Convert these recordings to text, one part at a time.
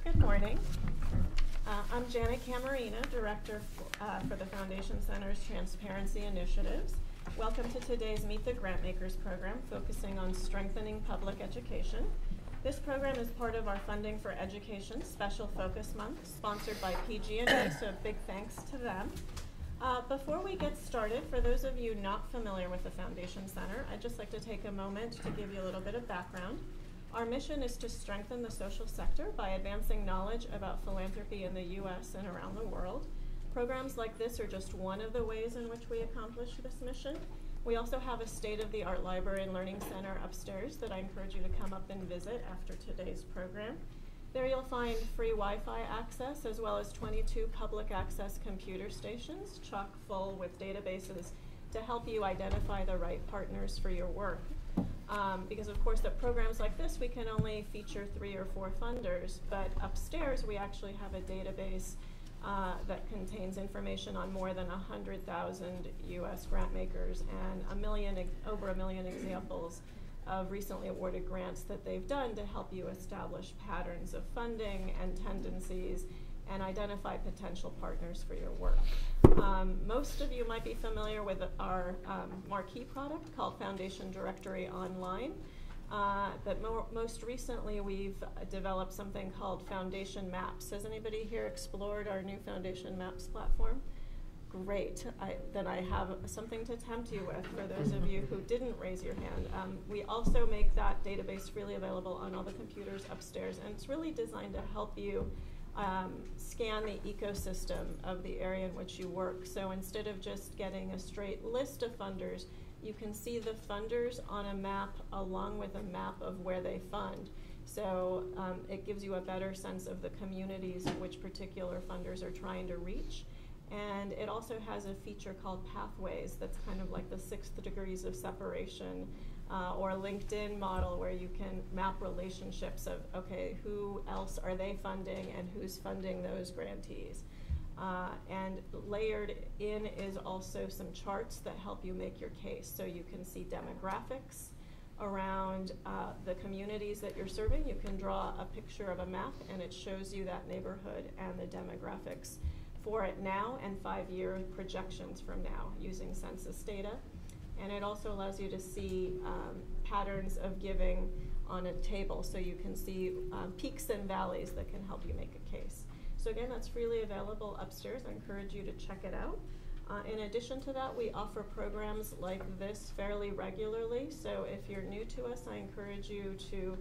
Good morning. I'm Janet Camarina, Director for the Foundation Center's Transparency Initiatives. Welcome to today's Meet the Grantmakers program, focusing on strengthening public education. This program is part of our Funding for Education Special Focus Month, sponsored by PG&E, so a big thanks to them. Before we get started, for those of you not familiar with the Foundation Center, I'd just like to take a moment to give you a little bit of background. Our mission is to strengthen the social sector by advancing knowledge about philanthropy in the U.S. and around the world. Programs like this are just one of the ways in which we accomplish this mission. We also have a state-of-the-art library and learning center upstairs that I encourage you to come up and visit after today's program. There you'll find free Wi-Fi access as well as 22 public access computer stations chock full with databases to help you identify the right partners for your work. Because of course at programs like this we can only feature 3 or 4 funders, but upstairs we actually have a database that contains information on more than 100,000 U.S. grant makers and over a million examples of recently awarded grants that they've done to help you establish patterns of funding and tendencies and identify potential partners for your work. Most of you might be familiar with our marquee product called Foundation Directory Online. But most recently we've developed something called Foundation Maps. Has anybody here explored our new Foundation Maps platform? Great. Then I have something to tempt you with for those of you who didn't raise your hand. We also make that database freely available on all the computers upstairs, and it's really designed to help you scan the ecosystem of the area in which you work. So instead of just getting a straight list of funders, you can see the funders on a map along with a map of where they fund. So it gives you a better sense of the communities which particular funders are trying to reach. And it also has a feature called Pathways that's kind of like the 6 degrees of separation or a LinkedIn model where you can map relationships of, okay, who else are they funding and who's funding those grantees. And layered in is also some charts that help you make your case. So you can see demographics around the communities that you're serving. You can draw a picture of a map and it shows you that neighborhood and the demographics for it now and 5-year projections from now using census data. And it also allows you to see patterns of giving on a table, so you can see peaks and valleys that can help you make a case. So again, that's freely available upstairs. I encourage you to check it out. In addition to that, we offer programs like this fairly regularly. So if you're new to us, I encourage you to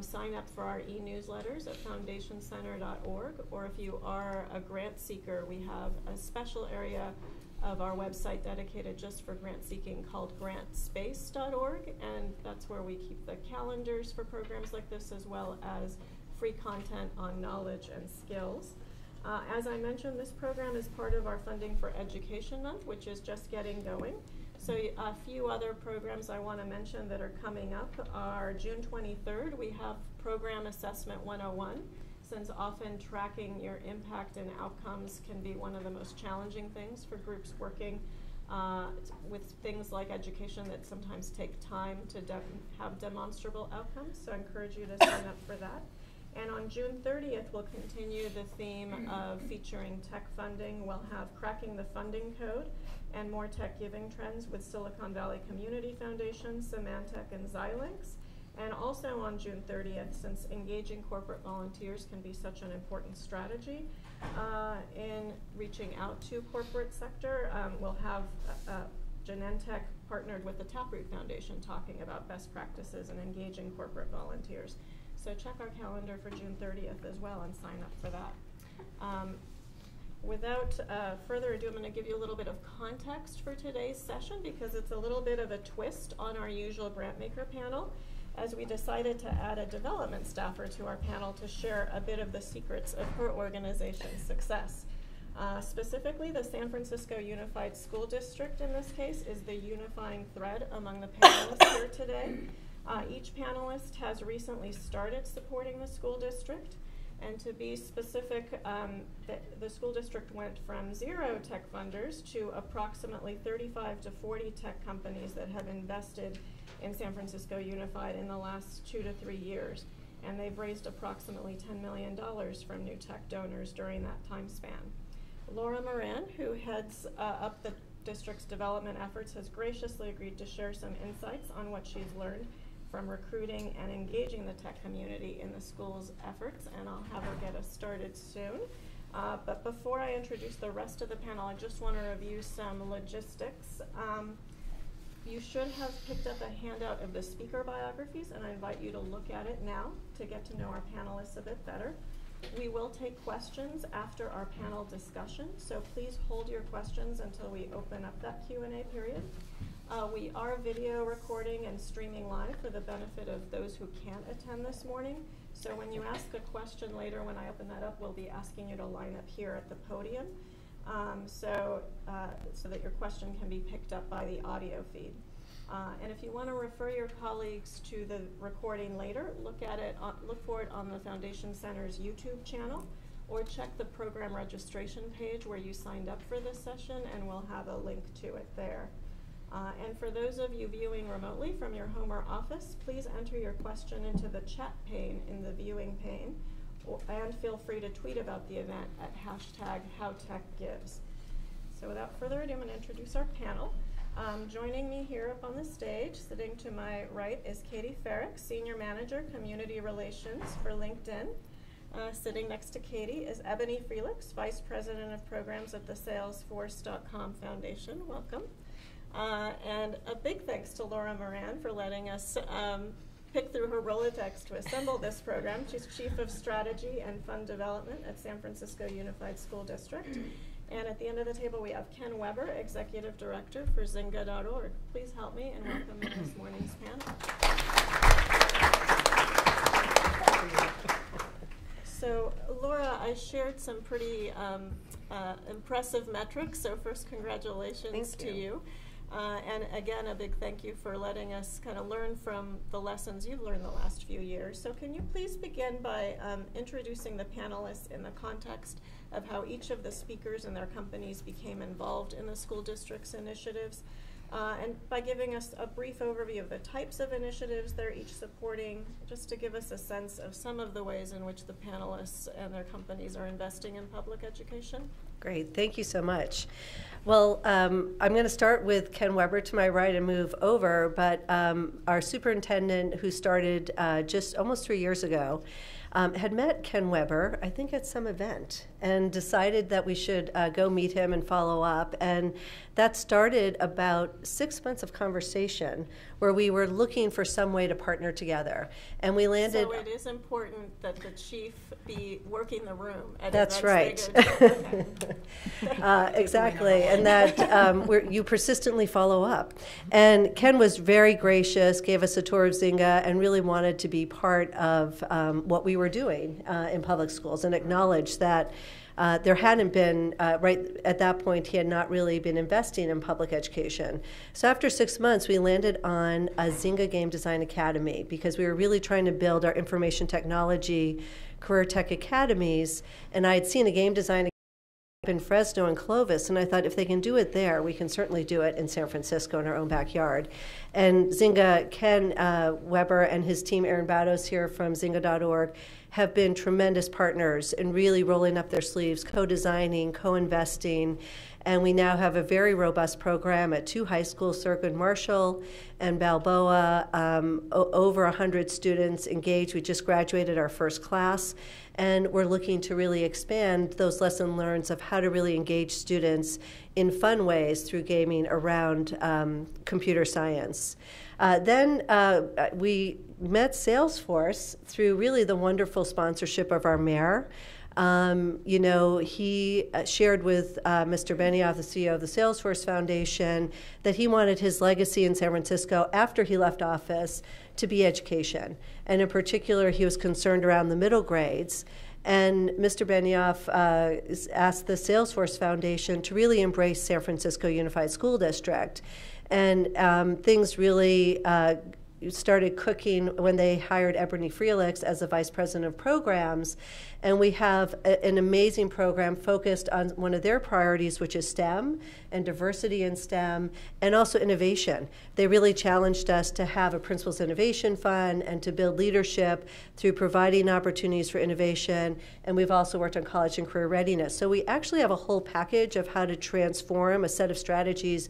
sign up for our e-newsletters at foundationcenter.org, or if you are a grant seeker, we have a special area of our website dedicated just for grant seeking called grantspace.org, and that's where we keep the calendars for programs like this as well as free content on knowledge and skills. As I mentioned, this program is part of our Funding for Education Month, which is just getting going. So a few other programs I want to mention that are coming up are June 23rd, we have Program Assessment 101, since often tracking your impact and outcomes can be one of the most challenging things for groups working with things like education that sometimes take time to have demonstrable outcomes. So I encourage you to sign up for that. And on June 30th, we'll continue the theme of featuring tech funding. We'll have Cracking the Funding Code and More Tech Giving Trends with Silicon Valley Community Foundation, Symantec, and Xilinx. And also on June 30th, since engaging corporate volunteers can be such an important strategy in reaching out to corporate sector, we'll have Genentech partnered with the Taproot Foundation talking about best practices and engaging corporate volunteers. So check our calendar for June 30th as well and sign up for that. Without further ado, I'm going to give you a little bit of context for today's session because it's a little bit of a twist on our usual grantmaker panel, as we decided to add a development staffer to our panel to share a bit of the secrets of her organization's success. Specifically, the San Francisco Unified School District in this case is the unifying thread among the panelists here today. Each panelist has recently started supporting the school district, and to be specific, the school district went from 0 tech funders to approximately 35 to 40 tech companies that have invested in San Francisco Unified in the last 2 to 3 years. and they've raised approximately $10 million from new tech donors during that time span. Laura Moran, who heads up the district's development efforts, has graciously agreed to share some insights on what she's learned from recruiting and engaging the tech community in the school's efforts, and I'll have her get us started soon. But before I introduce the rest of the panel, I just want to review some logistics. You should have picked up a handout of the speaker biographies, and I invite you to look at it now to get to know our panelists a bit better. We will take questions after our panel discussion, so please hold your questions until we open up that Q&A period. We are video recording and streaming live for the benefit of those who can't attend this morning. So when you ask a question later, when I open that up, we'll be asking you to line up here at the podium so that your question can be picked up by the audio feed. And if you want to refer your colleagues to the recording later, look for it on the Foundation Center's YouTube channel, or check the program registration page where you signed up for this session, and we'll have a link to it there. And for those of you viewing remotely from your home or office, please enter your question into the chat pane in the viewing pane, and feel free to tweet about the event at #HowTechGives. So without further ado, I'm going to introduce our panel. Joining me here up on the stage, sitting to my right, is Katie Ferrick, Senior Manager, Community Relations for LinkedIn. Sitting next to Katie is Ebony Frelix, Vice President of Programs at the Salesforce.com Foundation. Welcome. And a big thanks to Laura Moran for letting us pick through her Rolodex to assemble this program. She's Chief of Strategy and Fund Development at San Francisco Unified School District. And at the end of the table, we have Ken Weber, Executive Director for Zynga.org. Please help me and welcome to this morning's panel. So, Laura, I shared some pretty impressive metrics. So first, congratulations to you. And again, a big thank you for letting us kind of learn from the lessons you've learned the last few years. So can you please begin by introducing the panelists in the context of how each of the speakers and their companies became involved in the school district's initiatives, and by giving us a brief overview of the types of initiatives they're each supporting, just to give us a sense of some of the ways in which the panelists and their companies are investing in public education. Great, thank you so much. Well, I'm going to start with Ken Weber to my right and move over, but our superintendent, who started just almost 3 years ago, had met Ken Weber, I think at some event, and decided that we should go meet him and follow up. And that started about 6 months of conversation where we were looking for some way to partner together. And we landed... So it is important that the chief be working the room. That's right. Exactly, and that you persistently follow up. And Ken was very gracious, gave us a tour of Zynga, and really wanted to be part of what we were doing in public schools, and acknowledged that there hadn't been, right at that point, he had not really been investing in public education. So after 6 months, we landed on a Zynga Game Design Academy, because we were really trying to build our information technology career tech academies, and I had seen a game design in Fresno and Clovis, and I thought if they can do it there, we can certainly do it in San Francisco in our own backyard. And Zynga, Ken Weber and his team, Aaron Bados here from Zynga.org, have been tremendous partners in really rolling up their sleeves, co-designing, co-investing, and we now have a very robust program at 2 high schools, Thurgood Marshall and Balboa, over 100 students engaged. We just graduated our first class, and we're looking to really expand those lesson learns of how to really engage students in fun ways through gaming around computer science. Then we met Salesforce through really the wonderful sponsorship of our mayor. You know, he shared with Mr. Benioff, the CEO of the Salesforce Foundation, that he wanted his legacy in San Francisco after he left office to be education. And in particular, he was concerned around the middle grades. And Mr. Benioff asked the Salesforce Foundation to really embrace San Francisco Unified School District. And things really started cooking when they hired Ebony Frelix as the Vice President of Programs. And we have an amazing program focused on one of their priorities, which is STEM and diversity in STEM, and also innovation. They really challenged us to have a Principals Innovation Fund and to build leadership through providing opportunities for innovation. And we've also worked on college and career readiness. So we actually have a whole package of how to transform, a set of strategies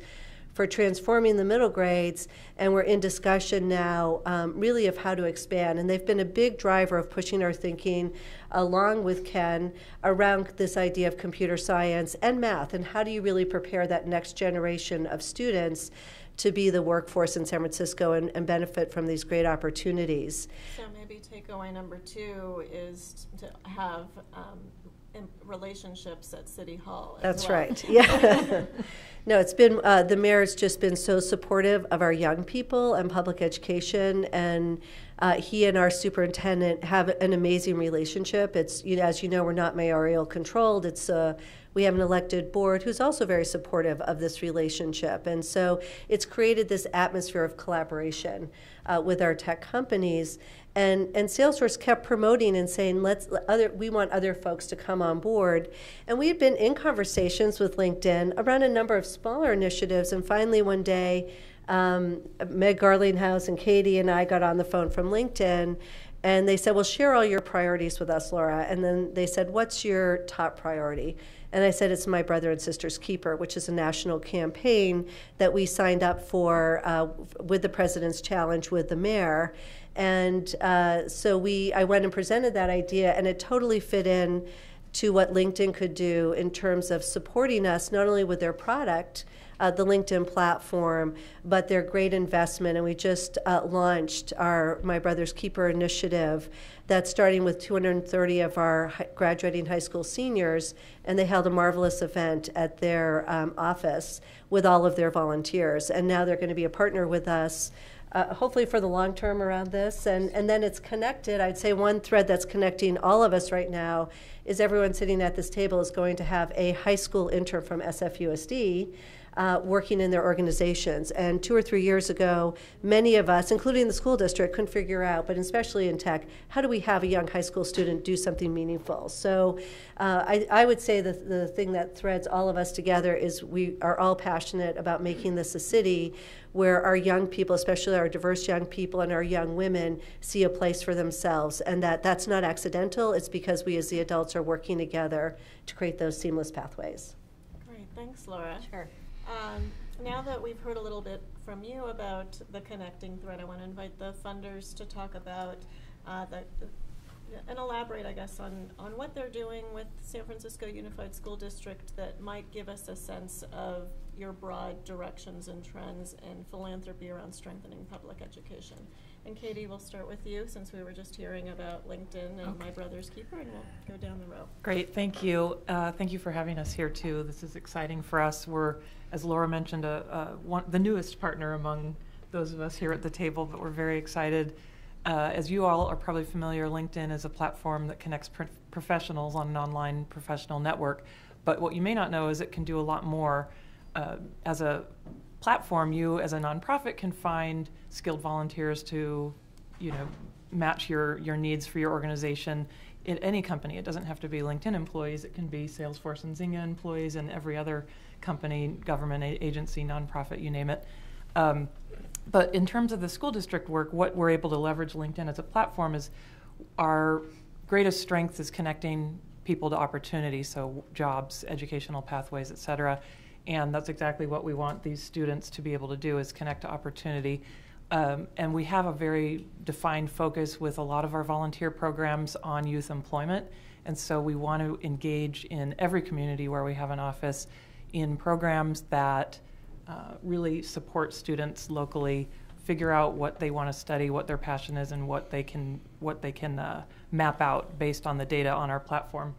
for transforming the middle grades, and we're in discussion now really of how to expand. And they've been a big driver of pushing our thinking, along with Ken, around this idea of computer science and math, and how do you really prepare that next generation of students to be the workforce in San Francisco and benefit from these great opportunities. So maybe takeaway number 2 is to have relationships at City Hall as That's well. right. Yeah. No, it's been, the mayor's just been so supportive of our young people and public education, and he and our superintendent have an amazing relationship. It's, as you know, we're not mayoral controlled. It's we have an elected board who's also very supportive of this relationship, and so it's created this atmosphere of collaboration with our tech companies. And Salesforce kept promoting and saying, we want other folks to come on board. And we had been in conversations with LinkedIn around a number of smaller initiatives. And finally, one day, Meg Garlinghouse and Katie and I got on the phone from LinkedIn. And they said, well, share all your priorities with us, Laura. And then they said, what's your top priority? And I said, it's My Brother and Sister's Keeper, which is a national campaign that we signed up for with the President's Challenge with the mayor. And so I went and presented that idea, and it totally fit in to what LinkedIn could do in terms of supporting us, not only with their product, the LinkedIn platform, but their great investment. And we just launched our My Brother's Keeper initiative that's starting with 230 of our graduating high school seniors, and they held a marvelous event at their office with all of their volunteers. And now they're going to be a partner with us, hopefully for the long term around this. And then it's connected. I'd say one thread that's connecting all of us right now is everyone sitting at this table is going to have a high school intern from SFUSD working in their organizations. And 2 or 3 years ago, many of us, including the school district, couldn't figure out, but especially in tech, how do we have a young high school student do something meaningful? So I would say the thing that threads all of us together is we are all passionate about making this a city where our young people, especially our diverse young people and our young women, see a place for themselves. And that's not accidental. It's because we as the adults are working together to create those seamless pathways. Great. Thanks, Laura. Sure. Now that we've heard a little bit from you about the connecting thread, I want to invite the funders to talk about and elaborate, I guess, on what they're doing with San Francisco Unified School District that might give us a sense of your broad directions and trends in philanthropy around strengthening public education. And Katie, we'll start with you since we were just hearing about LinkedIn and My Brother's Keeper, and we'll go down the row. Great, thank you. Thank you for having us here too. This is exciting for us. We're, as Laura mentioned, the newest partner among those of us here at the table, but we're very excited. As you all are probably familiar, LinkedIn is a platform that connects professionals on an online professional network. But what you may not know is it can do a lot more. As a platform, you as a nonprofit can find skilled volunteers to, match your needs for your organization in any company. It doesn't have to be LinkedIn employees. It can be Salesforce and Zynga employees and every other company, government agency, nonprofit, you name it. But in terms of the school district work, what we're able to leverage LinkedIn as a platform is our greatest strength is connecting people to opportunity, so jobs, educational pathways, et cetera. And that's exactly what we want these students to be able to do, is connect to opportunity. And we have a very defined focus with a lot of our volunteer programs on youth employment. And so we want to engage in every community where we have an office in programs that really support students locally, figure out what they want to study, what their passion is, and what they can map out based on the data on our platform.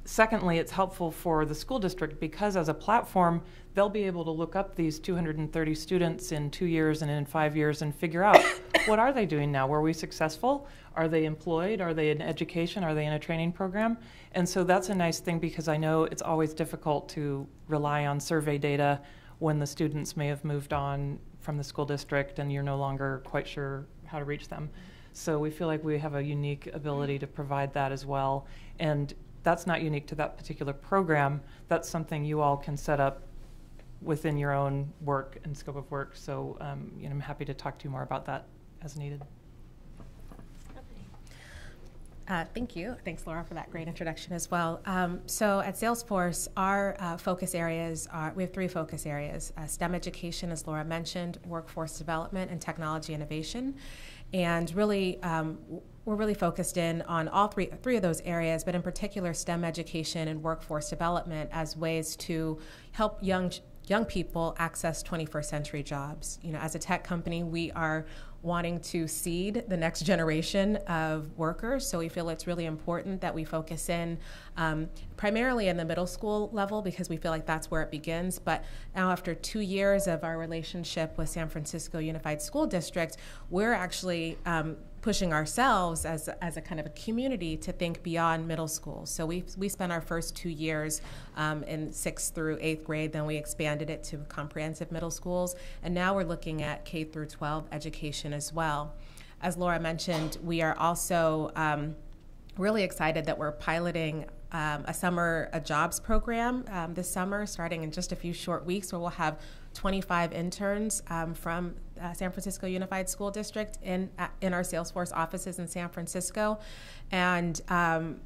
Secondly, it's helpful for the school district because as a platform, they'll be able to look up these 230 students in 2 years and in 5 years and figure out what are they doing now? Were we successful? Are they employed? Are they in education? Are they in a training program? And so that's a nice thing because I know it's always difficult to rely on survey data when the students may have moved on from the school district and you're no longer quite sure how to reach them. So we feel like we have a unique ability to provide that as well. And that's not unique to that particular program. That's something you all can set up within your own work and scope of work. So I'm happy to talk to you more about that as needed. Thank you. Thanks, Laura, for that great introduction as well. So at Salesforce, our focus areas are, we have 3 focus areas: STEM education, as Laura mentioned, workforce development, and technology innovation. And really, we're really focused in on all three of those areas, but in particular, STEM education and workforce development as ways to help young people access 21st century jobs. As a tech company, we are wanting to seed the next generation of workers, so we feel it's really important that we focus in primarily in the middle school level, because we feel like that's where it begins. But now, after 2 years of our relationship with San Francisco Unified School District, we're actually pushing ourselves as a kind of a community to think beyond middle school. So we spent our first 2 years in 6th through 8th grade, then we expanded it to comprehensive middle schools, and now we're looking at K through 12 education as well. As Laura mentioned, we are also really excited that we're piloting a jobs program this summer, starting in just a few short weeks, where we'll have 25 interns from San Francisco Unified School District in our Salesforce offices in San Francisco. And and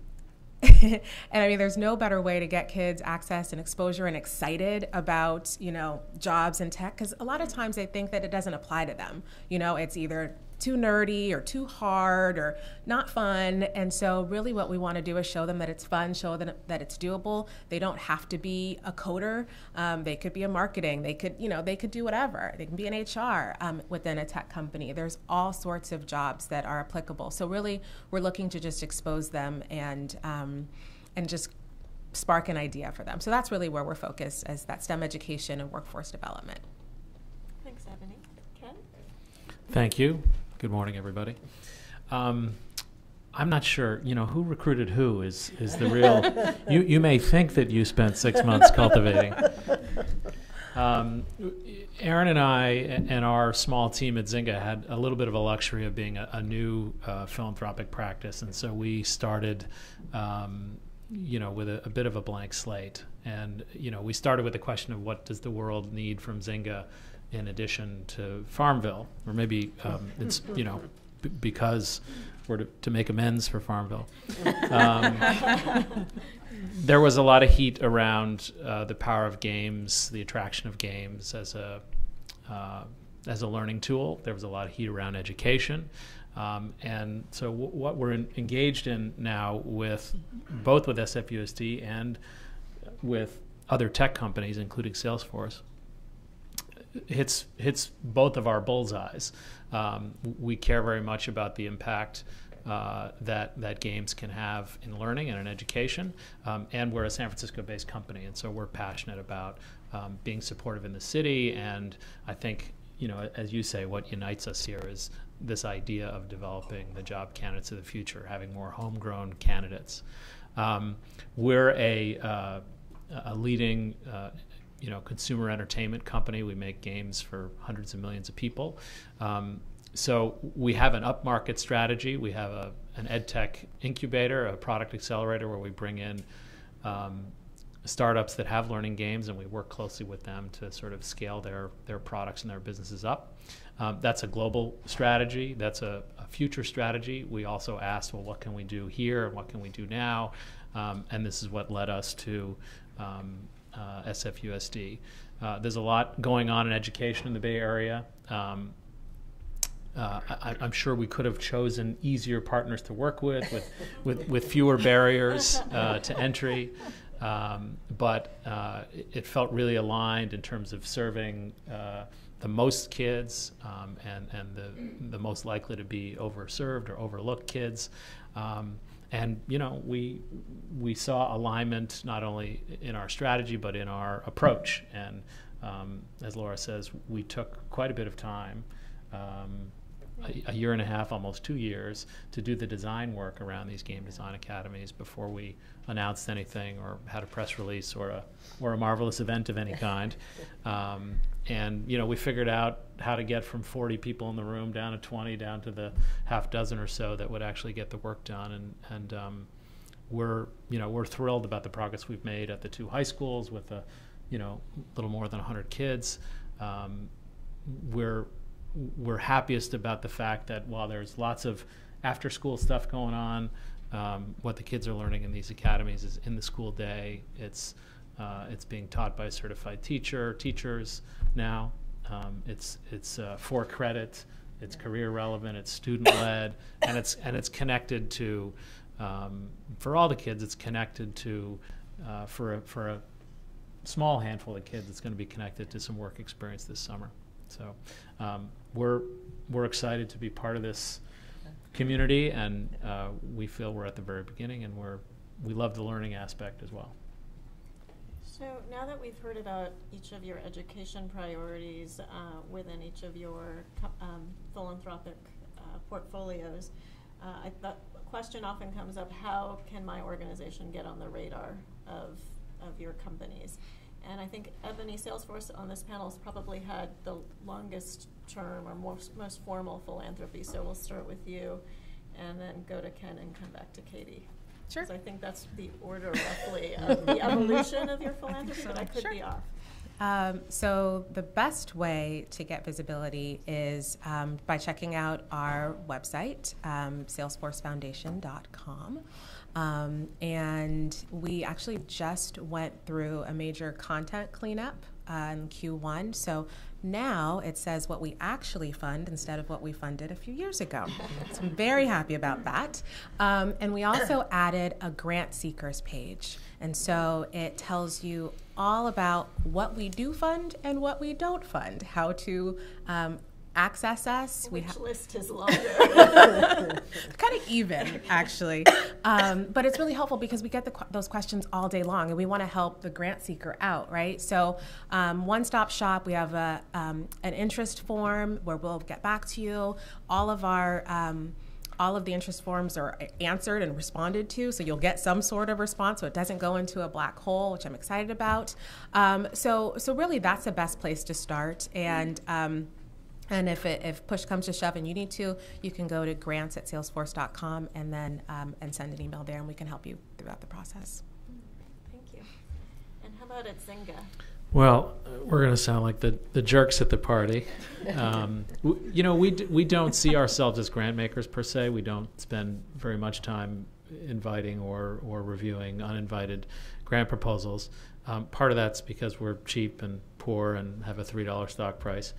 I mean, there's no better way to get kids access and exposure and excited about, jobs in tech, because a lot of times they think that it doesn't apply to them. It's either too nerdy or too hard or not fun. And so really what we want to do is show them that it's fun, show them that it's doable. They don't have to be a coder. They could be in marketing. They could do whatever. They can be in HR within a tech company. There's all sorts of jobs that are applicable. So really we're looking to just expose them and just spark an idea for them. So that's really where we're focused, as that STEM education and workforce development. Thanks, Ebony. Ken? Thank you. Good morning, everybody. I'm not sure, who recruited who is the real. You may think that you spent 6 months cultivating. Aaron and I and our small team at Zynga had a little bit of a luxury of being a new philanthropic practice, and so we started, with a bit of a blank slate. And we started with the question of what does the world need from Zynga, in addition to Farmville, or maybe it's because we're to make amends for Farmville. There was a lot of heat around the power of games, the attraction of games as a learning tool. There was a lot of heat around education, and so what we're engaged in now, both with SFUSD and with other tech companies, including Salesforce, hits both of our bullseyes. We care very much about the impact that games can have in learning and in education, and we're a San Francisco-based company, and so we're passionate about being supportive in the city. And I think, as you say, what unites us here is this idea of developing the job candidates of the future, having more homegrown candidates. We're a leading consumer entertainment company. We make games for hundreds of millions of people. So we have an upmarket strategy. We have an EdTech incubator, a product accelerator, where we bring in startups that have learning games, and we work closely with them to sort of scale their products and their businesses up. That's a global strategy. That's a future strategy. We also asked, well, what can we do here and what can we do now? And this is what led us to SFUSD. There's a lot going on in education in the Bay Area. I'm sure we could have chosen easier partners to work with fewer barriers to entry, but it felt really aligned in terms of serving the most kids and the most likely to be overserved or overlooked kids. And we saw alignment not only in our strategy but in our approach. And as Laura says, we took quite a bit of time a year and a half, almost 2 years, to do the design work around these game design academies before we announced anything or had a press release or a marvelous event of any kind. And we figured out how to get from 40 people in the room down to 20, down to the half dozen or so that would actually get the work done. And we're thrilled about the progress we've made at the 2 high schools with a little more than 100 kids. We're happiest about the fact that while there's lots of after-school stuff going on, what the kids are learning in these academies is in the school day. It's being taught by a certified teachers now. It's 4 credit. It's career relevant. It's student led, and it's connected to for all the kids. It's connected to for a small handful of kids. It's going to be connected to some work experience this summer. So we're excited to be part of this community, and we feel we're at the very beginning, and we love the learning aspect as well. So now that we've heard about each of your education priorities within each of your philanthropic portfolios, the question often comes up: how can my organization get on the radar of your companies? And I think Ebony, Salesforce on this panel has probably had the longest term or most formal philanthropy. So we'll start with you and then go to Ken and come back to Katie. Sure. So I think that's the order roughly of the evolution of your philanthropy, but I could be off. So the best way to get visibility is by checking out our website, salesforcefoundation.com. And we actually just went through a major content cleanup in Q1. So now it says what we actually fund instead of what we funded a few years ago. So I'm very happy about that. And we also added a grant seekers page. And so it tells you all about what we do fund and what we don't fund, how to access us. Which list is longer? Kind of even, actually. But it's really helpful because we get those questions all day long, and we want to help the grant seeker out, right? So one-stop shop, we have an interest form where we'll get back to you. All of the interest forms are answered and responded to, so you'll get some sort of response, so it doesn't go into a black hole, which I'm excited about. So really, that's the best place to start. And if push comes to shove and you need to, you can go to grants@salesforce.com and then and send an email there, and we can help you throughout the process. Thank you. And how about at Zynga? Well, we're going to sound like the jerks at the party. We don't see ourselves as grant makers per se. We don't spend very much time inviting or reviewing uninvited grant proposals. Part of that's because we're cheap and poor and have a $3 stock price.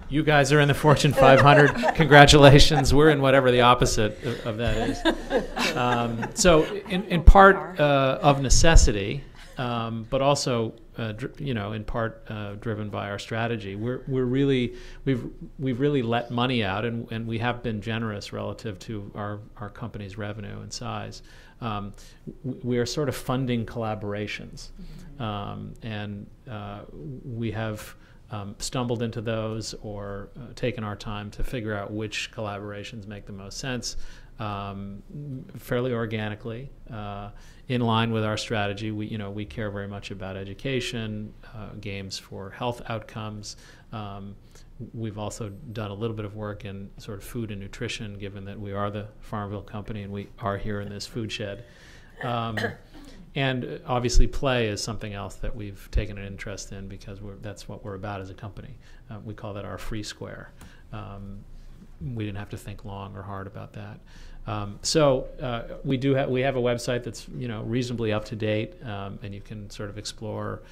You guys are in the Fortune 500. Congratulations. We're in whatever the opposite of that is. So in part of necessity, but also in part driven by our strategy. We've really let money out, and we have been generous relative to our company's revenue and size. We are sort of funding collaborations, and we have stumbled into those or taken our time to figure out which collaborations make the most sense, fairly organically, in line with our strategy. We care very much about education, games for health outcomes. We've also done a little bit of work in sort of food and nutrition, given that we are the Farmville company and we are here in this food shed. And obviously play is something else that we've taken an interest in because that's what we're about as a company. We call that our free square. We didn't have to think long or hard about that. We have a website that's reasonably up to date, and you can sort of explore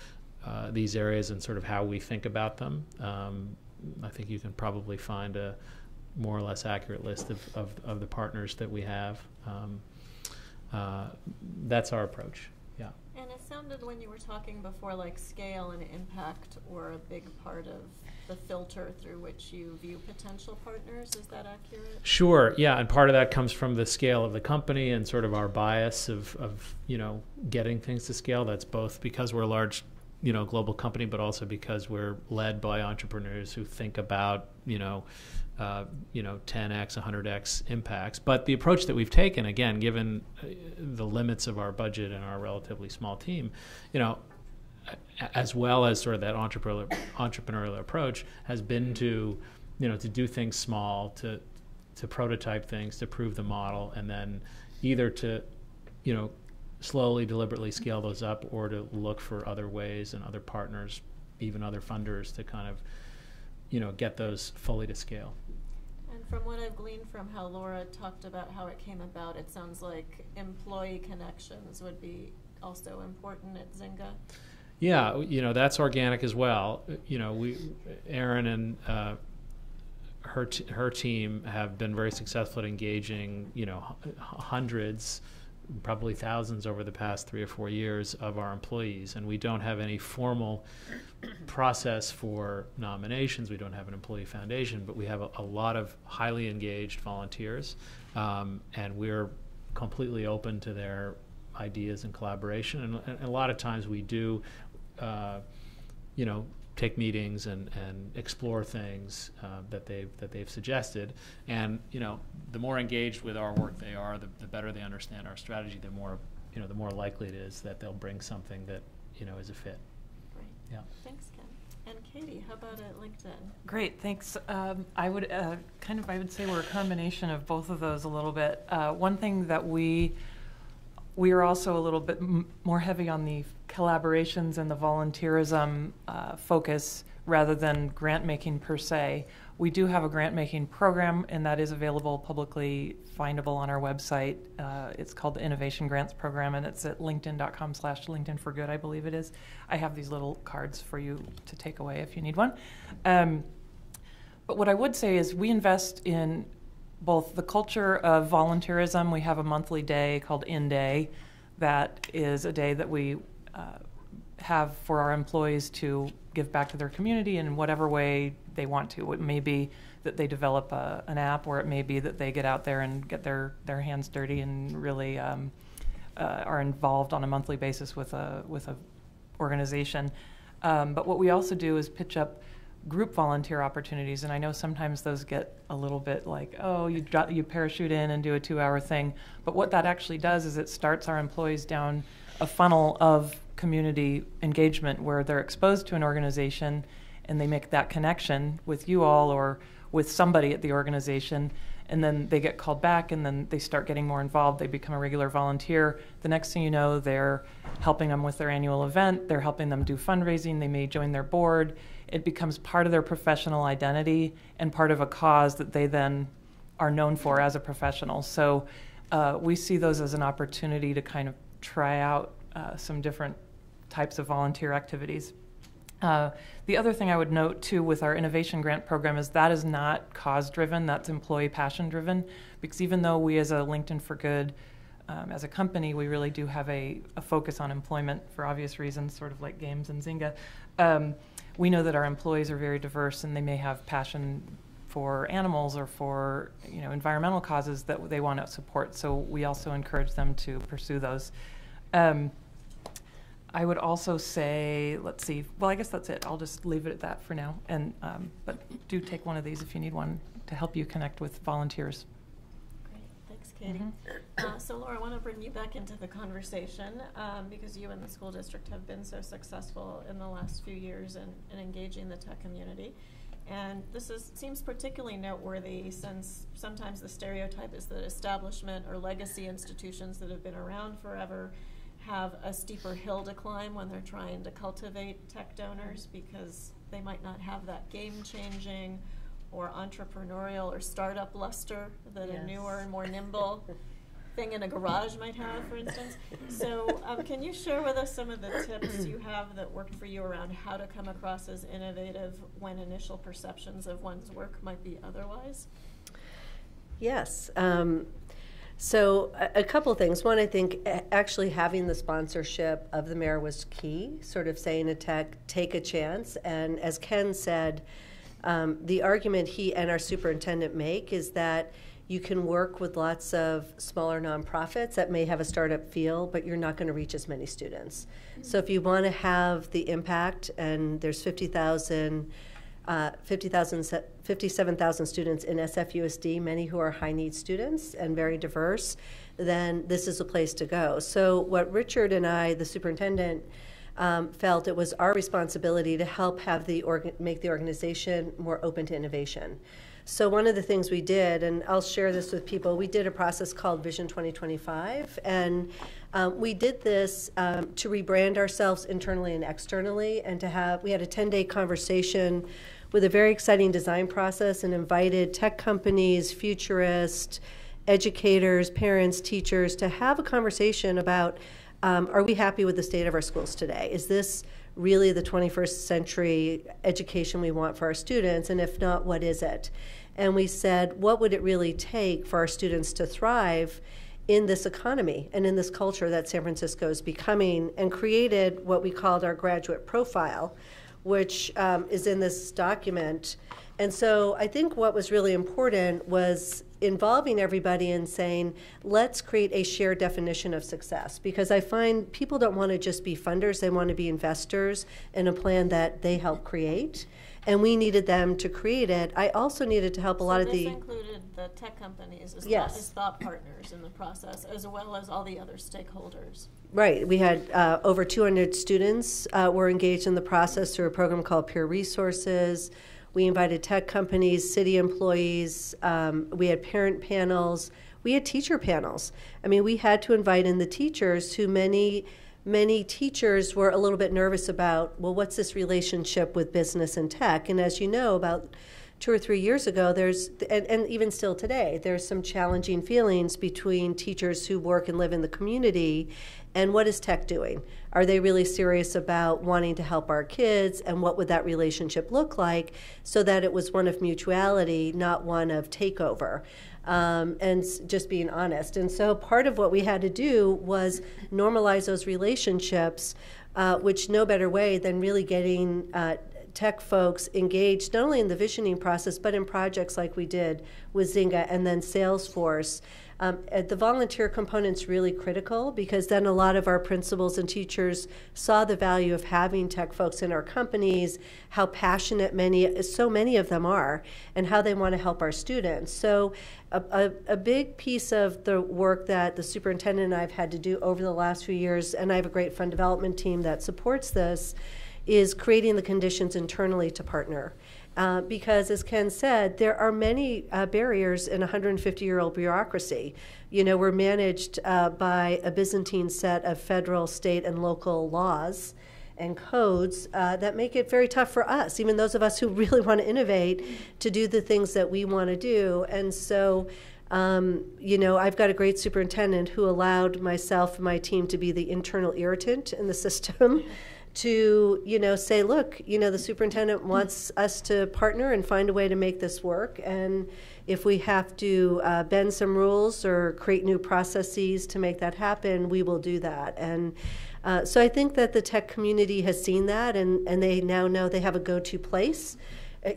these areas and sort of how we think about them. I think you can probably find a more or less accurate list of the partners that we have. That's our approach. Yeah. And it sounded when you were talking before like scale and impact were a big part of the filter through which you view potential partners. Is that accurate? Sure. Yeah, and part of that comes from the scale of the company and sort of our bias of getting things to scale. That's both because we're a large global company, but also because we're led by entrepreneurs who think about 10x, 100x impacts. But the approach that we've taken, again, given the limits of our budget and our relatively small team, as well as sort of that entrepreneurial approach, has been to do things small, to prototype things, to prove the model, and then either to slowly, deliberately scale those up, or to look for other ways and other partners, even other funders, to kind of get those fully to scale. And from what I've gleaned from how Laura talked about how it came about, it sounds like employee connections would be also important at Zynga. Yeah, that's organic as well. Erin and her team have been very successful at engaging, hundreds, probably thousands over the past 3 or 4 years of our employees, and we don't have any formal process for nominations. We don't have an employee foundation, but we have a lot of highly engaged volunteers, and we're completely open to their ideas and collaboration. And a lot of times we do, take meetings and explore things that they've suggested. And the more engaged with our work they are, the better they understand our strategy. The more likely it is that they'll bring something that is a fit. Great. Yeah. Thanks, Ken. And Katie, how about at LinkedIn? Great, thanks. I would say we're a combination of both of those a little bit. One thing that we are also a little bit more heavy on the collaborations and the volunteerism focus rather than grant making per se. We do have a grant making program, and that is available publicly findable on our website. It's called the Innovation Grants Program, and it's at linkedin.com/LinkedIn4Good, I believe it is. I have these little cards for you to take away if you need one. But what I would say is we invest in both the culture of volunteerism. We have a monthly day called In Day. That is a day that we have for our employees to give back to their community in whatever way they want to. It may be that they develop an app, or it may be that they get out there and get their hands dirty and really are involved on a monthly basis with a organization. But what we also do is pitch up group volunteer opportunities, and I know sometimes those get a little bit like, oh, you parachute in and do a 2-hour thing. But what that actually does is it starts our employees down a funnel of community engagement where they're exposed to an organization and they make that connection with you all or with somebody at the organization, and then they get called back, and then they start getting more involved. They become a regular volunteer. The next thing you know, they're helping them with their annual event. They're helping them do fundraising. They may join their board. It becomes part of their professional identity and part of a cause that they then are known for as a professional. So we see those as an opportunity to kind of try out some different types of volunteer activities. The other thing I would note, too, with our innovation grant program is that is not cause-driven, that's employee passion-driven, because even though we as a LinkedIn for Good, as a company, we really do have a focus on employment for obvious reasons, sort of like games and Zynga. We know that our employees are very diverse, and they may have passion for animals or for environmental causes that they want to support, so we also encourage them to pursue those. I would also say, let's see, well, I guess that's it. I'll just leave it at that for now. And but do take one of these if you need one to help you connect with volunteers. Great, thanks, Katie. So Laura, I want to bring you back into the conversation because you and the school district have been so successful in the last few years in engaging the tech community. And this seems particularly noteworthy since sometimes the stereotype is that establishment or legacy institutions that have been around forever have a steeper hill to climb when they're trying to cultivate tech donors because they might not have that game-changing or entrepreneurial or startup luster that a newer and more nimble thing in a garage might have, for instance. So can you share with us some of the tips you have that worked for you around how to come across as innovative when initial perceptions of one's work might be otherwise? Yes. So a couple of things. One, I think actually having the sponsorship of the mayor was key, sort of saying to tech, take a chance. And as Ken said, the argument he and our superintendent make is that you can work with lots of smaller nonprofits that may have a startup feel, but you're not going to reach as many students. So if you want to have the impact, and there's 50,000 57,000 students in SFUSD, many who are high-needs students and very diverse, then this is a place to go. So what Richard and I, the superintendent, felt it was our responsibility to help have make the organization more open to innovation. So one of the things we did, and I'll share this with people, we did a process called Vision 2025, and we did this to rebrand ourselves internally and externally, and we had a 10-day conversation with a very exciting design process and invited tech companies, futurists, educators, parents, teachers to have a conversation about, are we happy with the state of our schools today? Is this really the 21st century education we want for our students? And if not, what is it? And we said, what would it really take for our students to thrive in this economy and in this culture that San Francisco is becoming, and created what we called our graduate profile, which is in this document. And so I think what was really important was involving everybody and saying, let's create a shared definition of success. Because I find people don't want to just be funders, they want to be investors in a plan that they help create. And we needed them to create it. I also needed to help a lot of the... So this included the tech companies as thought partners in the process, as well as all the other stakeholders. Right. We had over 200 students were engaged in the process through a program called Peer Resources. We invited tech companies, city employees. We had parent panels. We had teacher panels. I mean, we had to invite in the teachers, who many teachers were a little bit nervous about, well, what's this relationship with business and tech? And as you know, about 2 or 3 years ago, and even still today, there's some challenging feelings between teachers who work and live in the community and what is tech doing? Are they really serious about wanting to help our kids, and what would that relationship look like, so that it was one of mutuality, not one of takeover, and just being honest. And so part of what we had to do was normalize those relationships, which no better way than really getting tech folks engaged not only in the visioning process, but in projects like we did with Zynga and then Salesforce. The volunteer component's really critical, because then a lot of our principals and teachers saw the value of having tech folks in our companies, how passionate so many of them are, and how they want to help our students. So a big piece of the work that the superintendent and I have had to do over the last few years, and I have a great fund development team that supports this, is creating the conditions internally to partner. Because, as Ken said, there are many barriers in a 150-year-old bureaucracy. You know, we're managed by a Byzantine set of federal, state, and local laws and codes that make it very tough for us, even those of us who really want to innovate, to do the things that we want to do. And so, you know, I've got a great superintendent who allowed myself and my team to be the internal irritant in the system, to, you know, say, look, you know, the superintendent wants us to partner and find a way to make this work. And if we have to bend some rules or create new processes to make that happen, we will do that. And so I think that the tech community has seen that, and they now know they have a go-to place.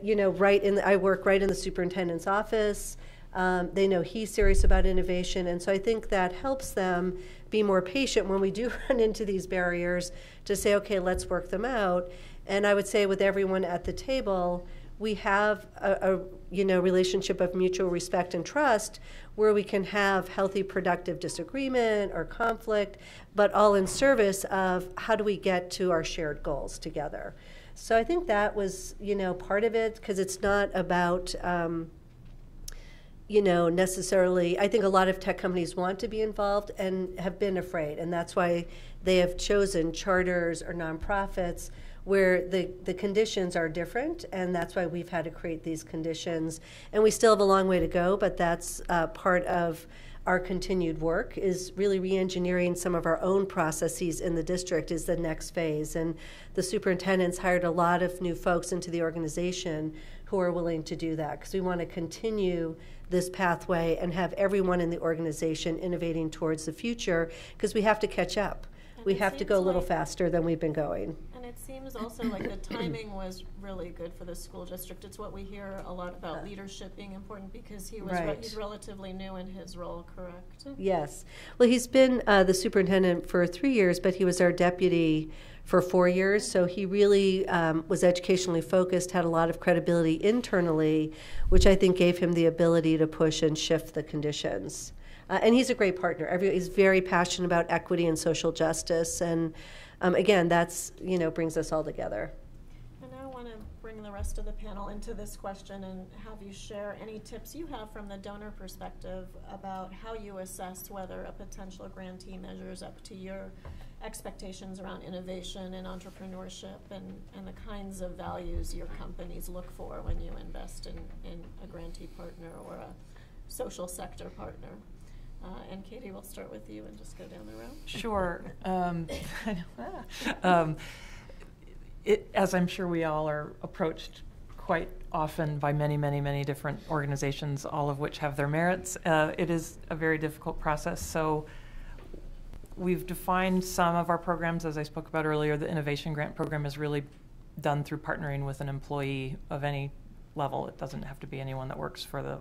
You know, I work right in the superintendent's office. They know he's serious about innovation, and so I think that helps them be more patient when we do run into these barriers, to say, okay, let's work them out. And I would say with everyone at the table, we have a relationship of mutual respect and trust, where we can have healthy, productive disagreement or conflict, but all in service of how do we get to our shared goals together. So I think that was, you know, part of it, because it's not about you know, necessarily, I think a lot of tech companies want to be involved and have been afraid, and that's why they have chosen charters or nonprofits where the conditions are different, and that's why we've had to create these conditions. And we still have a long way to go, but that's part of our continued work, is really re-engineering some of our own processes in the district is the next phase. And the superintendent's hired a lot of new folks into the organization who are willing to do that, because we want to continue this pathway and have everyone in the organization innovating towards the future, because we have to catch up. We have to go a little faster than we've been going. And it seems also like the timing was really good for the school district. It's what we hear a lot about leadership being important, because he's relatively new in his role, correct? Yes. Well, he's been the superintendent for 3 years, but he was our deputy for 4 years. So he really was educationally focused, had a lot of credibility internally, which I think gave him the ability to push and shift the conditions. And he's a great partner. He's very passionate about equity and social justice. And again, that's, brings us all together. And I want to bring the rest of the panel into this question and have you share any tips you have from the donor perspective about how you assess whether a potential grantee measures up to your expectations around innovation and entrepreneurship and the kinds of values your companies look for when you invest in a grantee partner or a social sector partner. And Katie, we'll start with you and just go down the row. Sure. As I'm sure we all are approached quite often by many, many, many different organizations, all of which have their merits, it is a very difficult process. So we've defined some of our programs, as I spoke about earlier. The Innovation Grant Program is really done through partnering with an employee of any level. It doesn't have to be anyone that works for the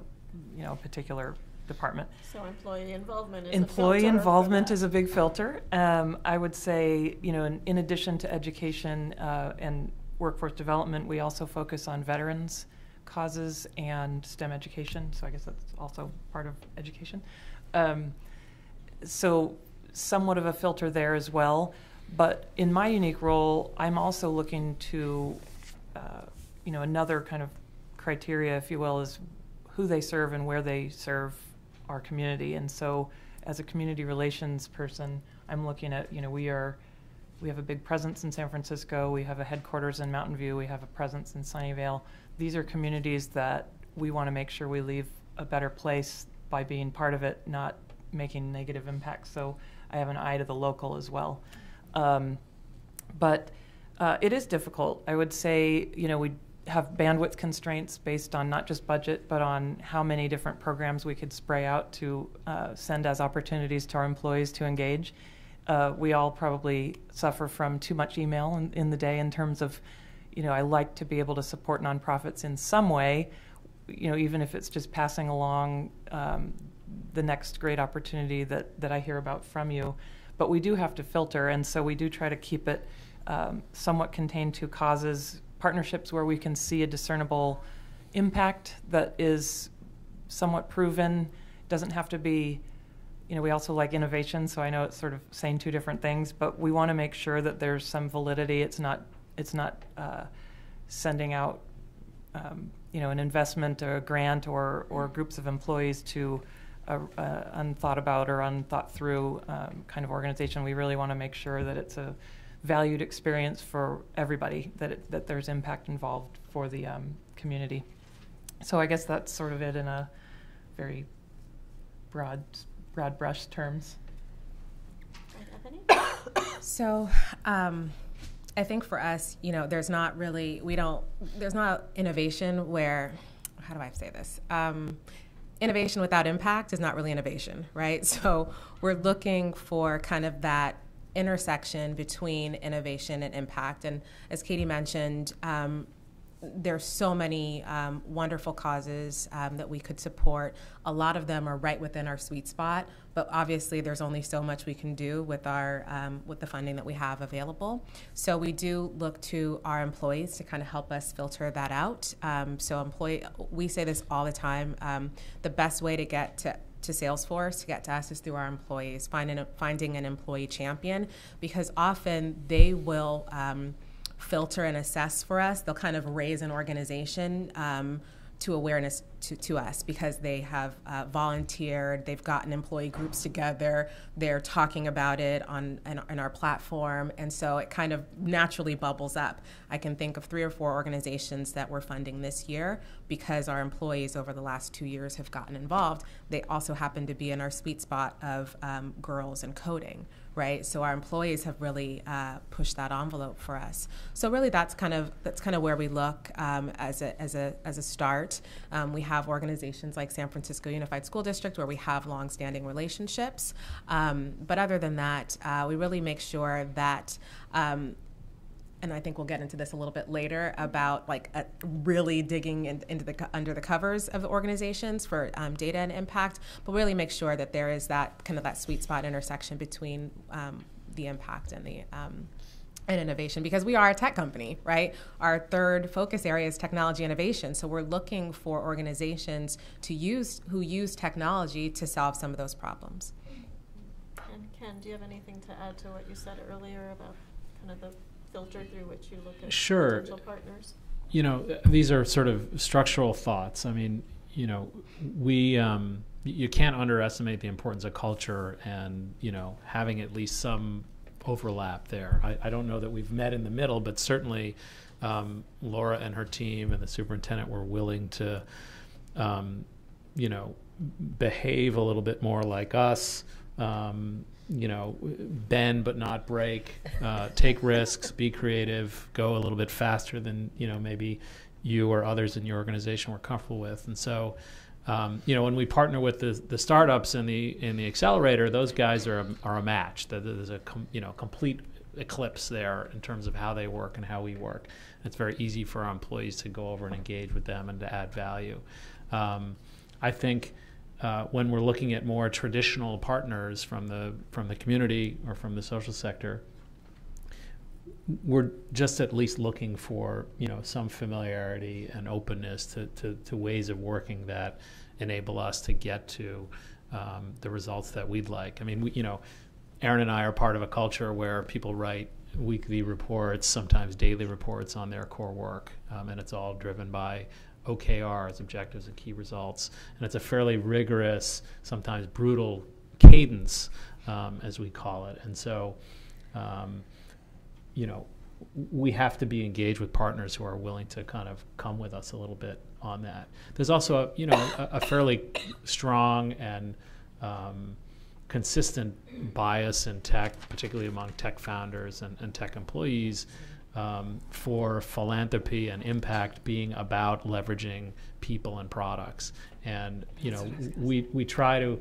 particular department. So employee involvement is employee involvement is a big filter. I would say, in addition to education and workforce development, we also focus on veterans causes and STEM education. So I guess that's also part of education. So somewhat of a filter there as well. But in my unique role, I'm also looking to, another kind of criteria, if you will, is who they serve and where they serve our community. And so as a community relations person, I'm looking at, we have a big presence in San Francisco, we have a headquarters in Mountain View, we have a presence in Sunnyvale. These are communities that we want to make sure we leave a better place by being part of it, not making negative impacts. So I have an eye to the local as well. But it is difficult. I would say, we have bandwidth constraints based on not just budget, but on how many different programs we could spray out to send as opportunities to our employees to engage. We all probably suffer from too much email in the day in terms of, I like to be able to support nonprofits in some way, even if it's just passing along the next great opportunity that I hear about from you. But we do have to filter, and so we do try to keep it somewhat contained to causes, partnerships where we can see a discernible impact that is somewhat proven. It doesn't have to be, we also like innovation, so I know it's sort of saying two different things, but we want to make sure that there's some validity. It's not sending out, an investment or a grant or groups of employees to unthought about or unthought through kind of organization. We really want to make sure that it's a valued experience for everybody, that there's impact involved for the community. So I guess that's sort of it in a very broad brush terms. So I think for us, there's not innovation where, how do I say this? Innovation without impact is not really innovation, right? So we're looking for kind of that intersection between innovation and impact. And as Katie mentioned, there's so many wonderful causes that we could support. A lot of them are right within our sweet spot, but obviously there's only so much we can do with with the funding that we have available. So we do look to our employees to kind of help us filter that out. We say this all the time, the best way to get to Salesforce, to get to us, is through our employees, finding an employee champion, because often they will filter and assess for us. They'll kind of raise an organization to awareness to us because they have volunteered, they've gotten employee groups together, they're talking about it on our platform, and so it kind of naturally bubbles up. I can think of 3 or 4 organizations that we're funding this year because our employees over the last 2 years have gotten involved. They also happen to be in our sweet spot of girls and coding, right? So our employees have really pushed that envelope for us. So really, that's kind of where we look as a start. We have organizations like San Francisco Unified School District where we have long-standing relationships. But other than that, we really make sure that, and I think we'll get into this a little bit later about really digging under the covers of the organizations for data and impact, but really make sure that there is that kind of that sweet spot intersection between the impact and and innovation, because we are a tech company, right? Our third focus area is technology innovation. So we're looking for organizations who use technology to solve some of those problems. And Ken, do you have anything to add to what you said earlier about kind of the filter through which you look at potential partners? You know, these are sort of structural thoughts. I mean, you know, you can't underestimate the importance of culture and, you know, having at least some overlap there. I don't know that we've met in the middle, but certainly Laura and her team and the superintendent were willing to, you know, behave a little bit more like us, you know, bend but not break, take risks, be creative, go a little bit faster than, you know, maybe you or others in your organization were comfortable with. And so, you know, when we partner with the startups in the accelerator, those guys are a match. There's a complete eclipse there in terms of how they work and how we work. It's very easy for our employees to go over and engage with them and to add value. I think when we're looking at more traditional partners from the community or from the social sector, we're just at least looking for, you know, some familiarity and openness to ways of working that enable us to get to the results that we'd like. I mean, you know, Aaron and I are part of a culture where people write weekly reports, sometimes daily reports on their core work, and it's all driven by OKRs, objectives and key results. And it's a fairly rigorous, sometimes brutal cadence, as we call it. And so, you know, we have to be engaged with partners who are willing to kind of come with us a little bit on that. There's also, a fairly strong and consistent bias in tech, particularly among tech founders and tech employees, for philanthropy and impact being about leveraging people and products. And, you know, we try to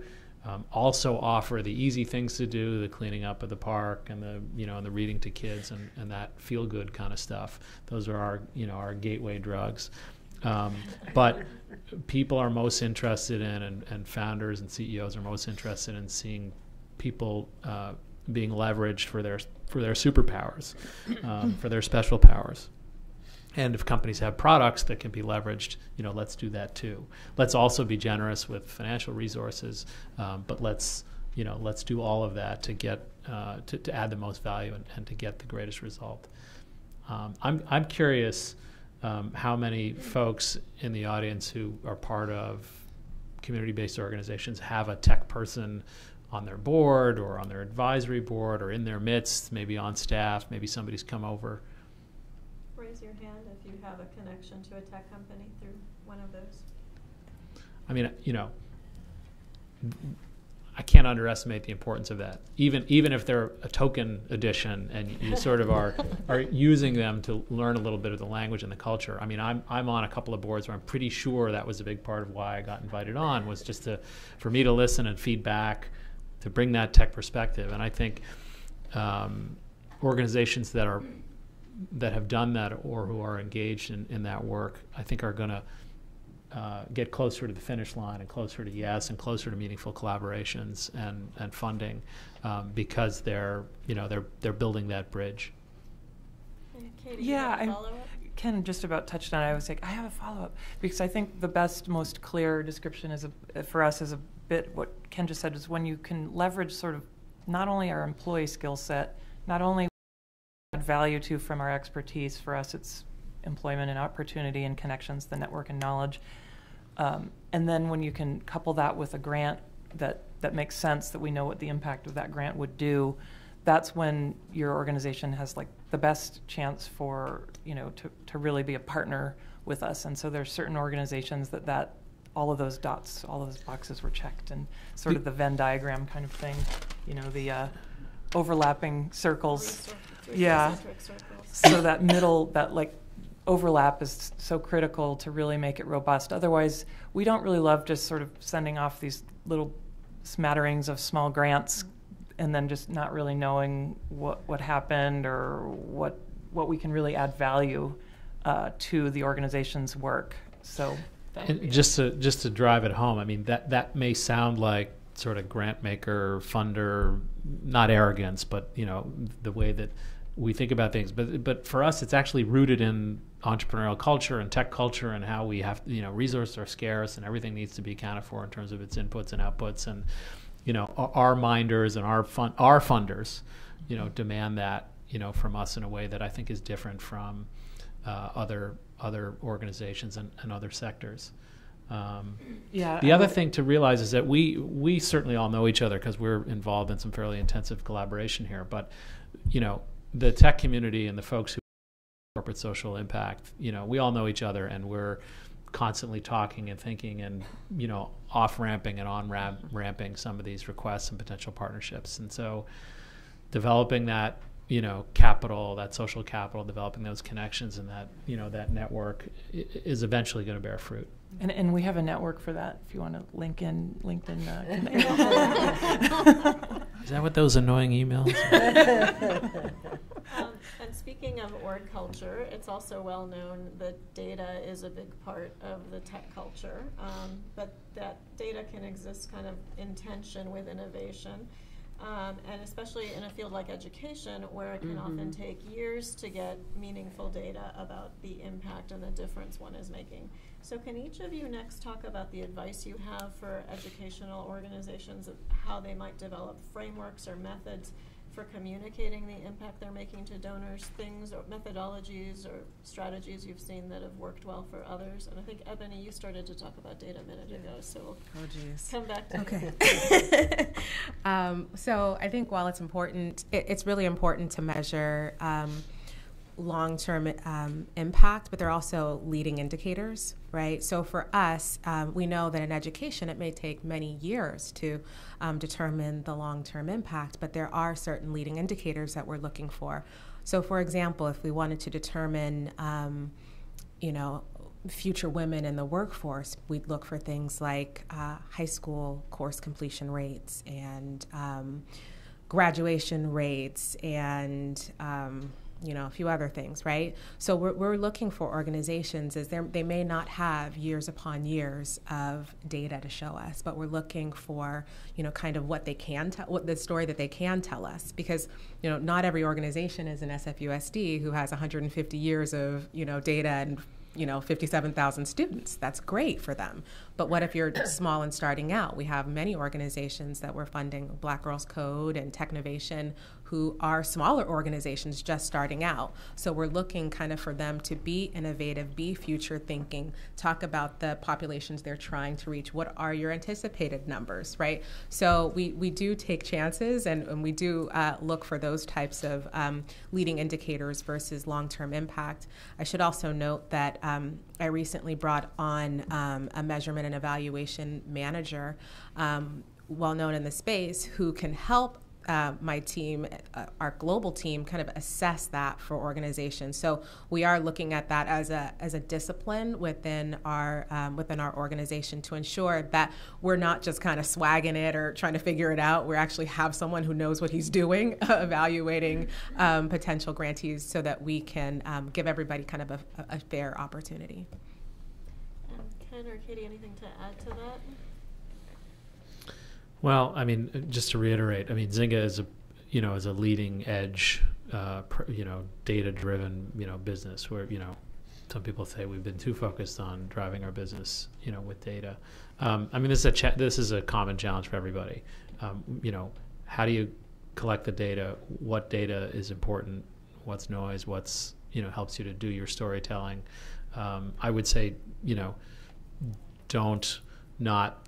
also offer the easy things to do, the cleaning up of the park and the reading to kids and that feel good kind of stuff. Those are our gateway drugs. But people are most interested in, and founders and CEOs are most interested in seeing people being leveraged for their superpowers, for their special powers. And if companies have products that can be leveraged, you know, let's do that too. Let's also be generous with financial resources, but let's do all of that to get to add the most value and to get the greatest result. I'm curious how many folks in the audience who are part of community-based organizations have a tech person on their board or on their advisory board or in their midst, maybe on staff, maybe somebody's come over. Raise your hand if you have a connection to a tech company through one of those. I mean, you know, I can't underestimate the importance of that. Even if they're a token edition and you sort of are using them to learn a little bit of the language and the culture. I mean, I'm on a couple of boards where I'm pretty sure that was a big part of why I got invited on, was just for me to listen and feedback, to bring that tech perspective. And I think organizations that have done that or who are engaged in that work, I think are going to get closer to the finish line and closer to yes and closer to meaningful collaborations and funding, because they're building that bridge. Katie, yeah, Ken just about touched on it. I was like, I have a follow-up, because I think the best, most clear description for us is a bit what Ken just said, is when you can leverage sort of not only our employee skill set, not only add value to from our expertise. For us, it's employment and opportunity and connections, the network and knowledge. And then when you can couple that with a grant that makes sense, that we know what the impact of that grant would do, that's when your organization has like the best chance for, you know, to really be a partner with us. And so there's certain organizations that all of those dots, all of those boxes were checked, and sort of the Venn diagram kind of thing, you know, the overlapping circles. Yeah. So that middle, that like overlap is so critical to really make it robust. Otherwise, we don't really love just sort of sending off these little smatterings of small grants and then just not really knowing what happened or what we can really add value to the organization's work. So and just to drive it home, I mean, that may sound like sort of grant maker, funder, not arrogance, but, you know, the way that we think about things, but for us, it's actually rooted in entrepreneurial culture and tech culture and how we have, resources are scarce and everything needs to be accounted for in terms of its inputs and outputs. And, our minders and our funders, demand that, from us in a way that I think is different from other organizations and other sectors. The other thing to realize is that we certainly all know each other because we're involved in some fairly intensive collaboration here. But, the tech community and the folks who corporate social impact, we all know each other, and we're constantly talking and thinking and, off-ramping and on-ramping some of these requests and potential partnerships. And so developing that, capital, that social capital, developing those connections and that, that network is eventually going to bear fruit. And we have a network for that if you want to link in LinkedIn. Is that what those annoying emails are? And speaking of org culture, it's also well known that data is a big part of the tech culture, but that data can exist kind of in tension with innovation. And especially in a field like education, where it can often take years to get meaningful data about the impact and the difference one is making. So can each of you next talk about the advice you have for educational organizations of how they might develop frameworks or methods for communicating the impact they're making to donors, things or methodologies or strategies you've seen that have worked well for others? And I think, Ebony, you started to talk about data a minute ago, so we'll come back to you. So I think while it's important, it's really important to measure long-term impact, but they're also leading indicators, right? So for us, we know that in education, it may take many years to determine the long-term impact, but there are certain leading indicators that we're looking for. So for example, if we wanted to determine, future women in the workforce, we'd look for things like high school course completion rates and graduation rates and a few other things, right? So we're looking for organizations they may not have years upon years of data to show us, but we're looking for, kind of what they can tell, what the story that they can tell us, because, not every organization is an SFUSD who has 150 years of, data and 57,000 students. That's great for them. But what if you're small and starting out? We have many organizations that we're funding, Black Girls Code and Technovation, who are smaller organizations just starting out. So we're looking kind of for them to be innovative, be future thinking, talk about the populations they're trying to reach. What are your anticipated numbers, right? So we do take chances and we do look for those types of leading indicators versus long-term impact. I should also note that I recently brought on a measurement and evaluation manager, well known in the space, who can help my team, our global team, kind of assess that for organizations. So we are looking at that as a discipline within our organization to ensure that we're not just kind of swagging it or trying to figure it out. We actually have someone who knows what he's doing, evaluating potential grantees, so that we can give everybody kind of a fair opportunity. Ken or Katie, anything to add to that? Well, I mean, just to reiterate, Zynga is a leading edge, data-driven, business where, some people say we've been too focused on driving our business, with data. This is a common challenge for everybody. How do you collect the data? What data is important? What's noise? What's, helps you to do your storytelling? I would say, don't not,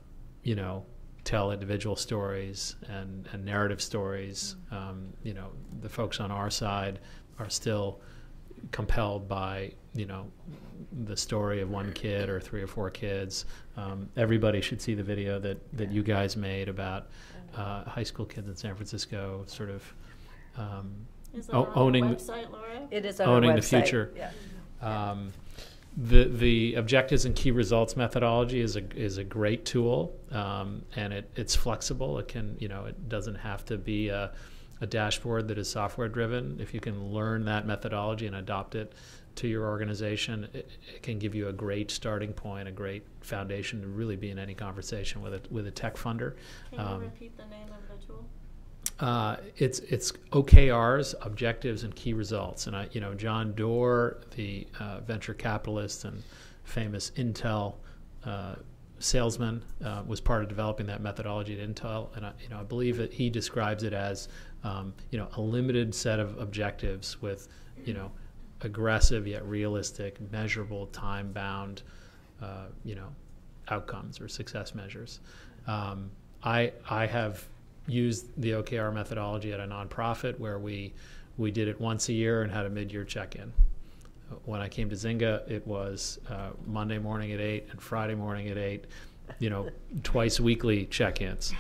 tell individual stories and narrative stories. The folks on our side are still compelled by, the story of one kid or 3 or 4 kids. Everybody should see the video that you guys made about high school kids in San Francisco, sort of owning on the website, Laura? It is on owning our the website. future. Yeah. The objectives and key results methodology is a great tool, and it's flexible. It can, it doesn't have to be a dashboard that is software driven. If you can learn that methodology and adopt it to your organization, it can give you a great starting point, a great foundation to really be in any conversation with a tech funder. Can you repeat the name of the tool? It's OKRs, objectives, and key results. And John Doerr, the venture capitalist and famous Intel salesman, was part of developing that methodology at Intel. And I believe that he describes it as a limited set of objectives with aggressive yet realistic, measurable, time-bound outcomes or success measures. I have used the OKR methodology at a nonprofit where we did it once a year and had a mid-year check-in. When I came to Zynga, it was Monday morning at 8 and Friday morning at 8, twice weekly check-ins.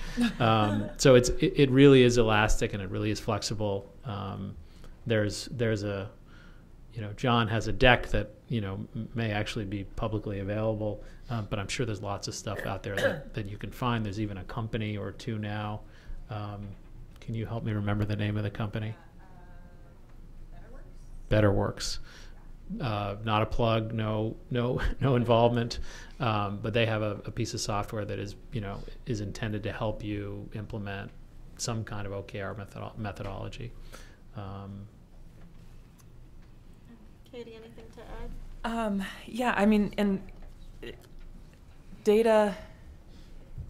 So it really is elastic and it really is flexible. There's a John has a deck that may actually be publicly available, but I'm sure there's lots of stuff out there that you can find. There's even a company or two now. Can you help me remember the name of the company? BetterWorks. Not a plug, no involvement, but they have a piece of software that is intended to help you implement some kind of OKR methodology. Katie, anything to add? Yeah, and data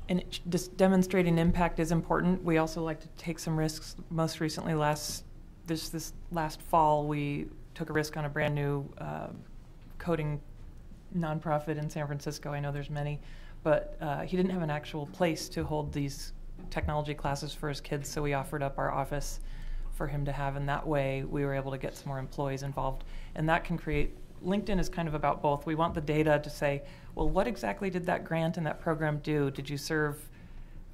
and just demonstrating impact is important. We also like to take some risks. Most recently, this last fall, we took a risk on a brand new coding nonprofit in San Francisco. I know there's many, but he didn't have an actual place to hold these technology classes for his kids, so we offered up our office for him to have, and that way we were able to get some more employees involved. And that can create, LinkedIn is kind of about both. We want the data to say, well, what exactly did that grant and that program do? Did you serve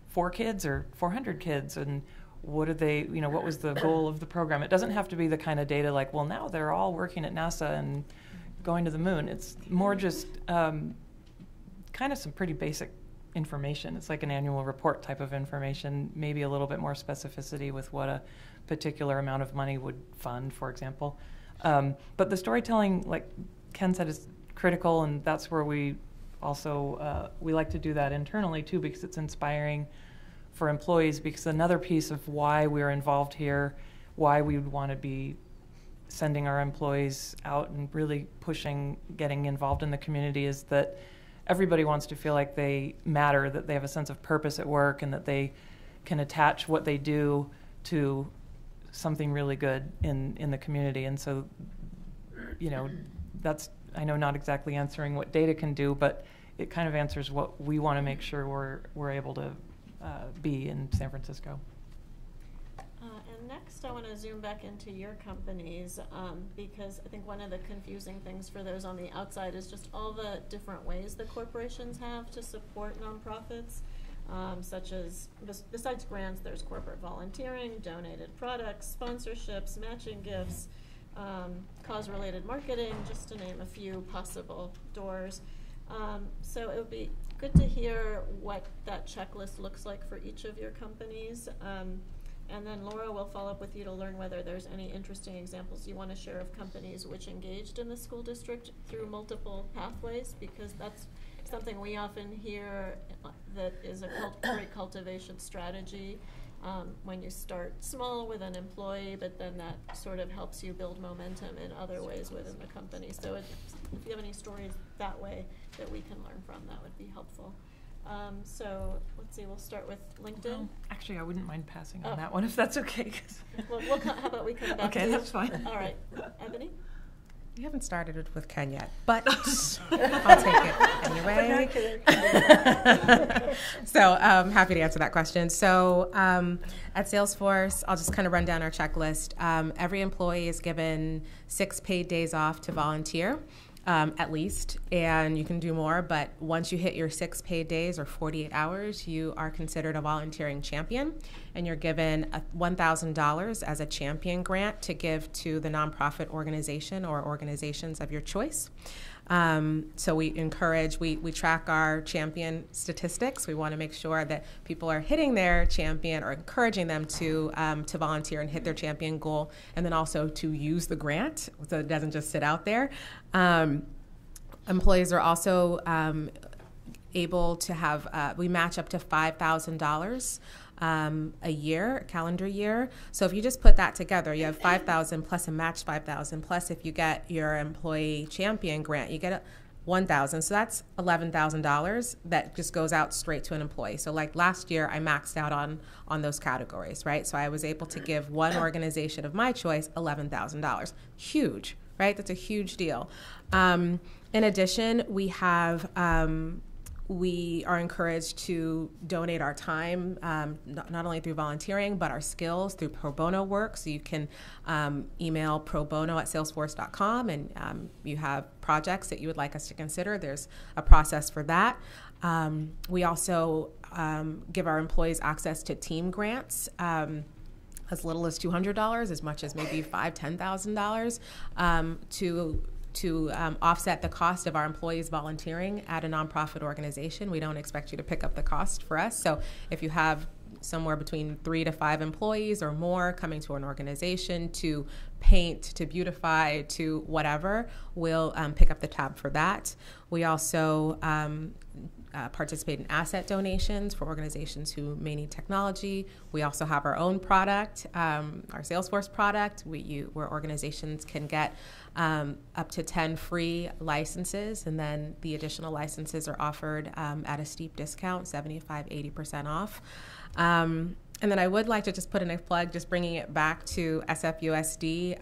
4 kids or 400 kids? And what did they, what was the goal of the program? It doesn't have to be the kind of data like, well, now they're all working at NASA and going to the moon. It's more just kind of some pretty basic information. It's like an annual report type of information, maybe a little bit more specificity with what a particular amount of money would fund, for example. But the storytelling, like Ken said, is critical, and that's where we also, we like to do that internally too, because it's inspiring for employees, because another piece of why we're involved here, why we would want to be sending our employees out and really pushing getting involved in the community is that everybody wants to feel like they matter, that they have a sense of purpose at work, and that they can attach what they do to something really good in the community. And so, that's, I know, not exactly answering what data can do, but it kind of answers what we want to make sure we're able to be in San Francisco. And next I want to zoom back into your companies, because I think one of the confusing things for those on the outside is just all the different ways the corporations have to support nonprofits, such as, besides grants, there's corporate volunteering, donated products, sponsorships, matching gifts, cause-related marketing, just to name a few possible doors. So it would be good to hear what that checklist looks like for each of your companies. And then Laura will follow up with you to learn whether there's any interesting examples you want to share of companies which engaged in the school district through multiple pathways, because that's something we often hear that is a great cultivation strategy when you start small with an employee, but then that sort of helps you build momentum in other ways within the company. So if you have any stories that way that we can learn from, that would be helpful. So let's see, we'll start with LinkedIn. Actually, I wouldn't mind passing on that one if that's okay. Well, how about we come back to okay, that's fine. All right, Ebony? We haven't started with Ken yet, but I'll take it anyway. So happy to answer that question. So at Salesforce, I'll just kind of run down our checklist. Every employee is given 6 paid days off to volunteer. At least, and you can do more, but once you hit your 6 paid days or 48 hours, you are considered a volunteering champion, and you're given $1,000 as a champion grant to give to the nonprofit organization or organizations of your choice. So we encourage, we track our champion statistics. We want to make sure that people are hitting their champion or encouraging them to volunteer and hit their champion goal, and then also to use the grant so it doesn't just sit out there. Employees are also able to have, we match up to $5,000 a year, a calendar year. So if you just put that together, you have $5,000 plus a match $5,000 plus if you get your employee champion grant, you get $1,000. So that's $11,000 that just goes out straight to an employee. So like last year, I maxed out on those categories, right? So I was able to give one organization of my choice $11,000. Huge, right? That's a huge deal. In addition, we have we are encouraged to donate our time, not only through volunteering, but our skills through pro bono work. So you can email probono@salesforce.com, and you have projects that you would like us to consider. There's a process for that. We also give our employees access to team grants. As little as $200, as much as maybe $5,000, $10,000 to offset the cost of our employees volunteering at a nonprofit organization. We don't expect you to pick up the cost for us. So if you have somewhere between 3 to 5 employees or more coming to an organization to paint, to beautify, to whatever, we'll pick up the tab for that. We also participate in asset donations for organizations who may need technology. We also have our own product, our Salesforce product, where organizations can get up to 10 free licenses, and then the additional licenses are offered at a steep discount, 75–80% off. And then I would like to just put in a plug, just bringing it back to SFUSD.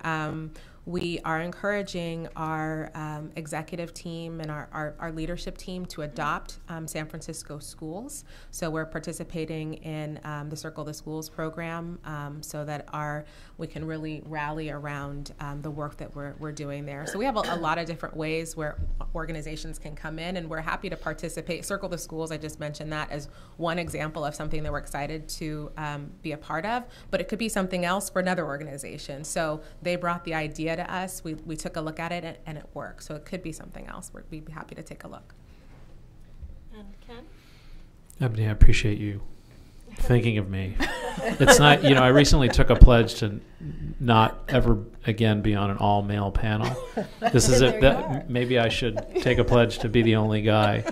We are encouraging our executive team and our leadership team to adopt San Francisco schools. So we're participating in the Circle the Schools program so that we can really rally around the work that we're doing there. So we have a lot of different ways where organizations can come in, and we're happy to participate. Circle the Schools, I just mentioned that as one example of something that we're excited to be a part of, but it could be something else for another organization. So they brought the idea to us. We took a look at it, and it worked. So it could be something else. We'd be happy to take a look. And Ken? Ebony, I appreciate you thinking of me. It's not, I recently took a pledge to not ever again be on an all-male panel. This is maybe I should take a pledge to be the only guy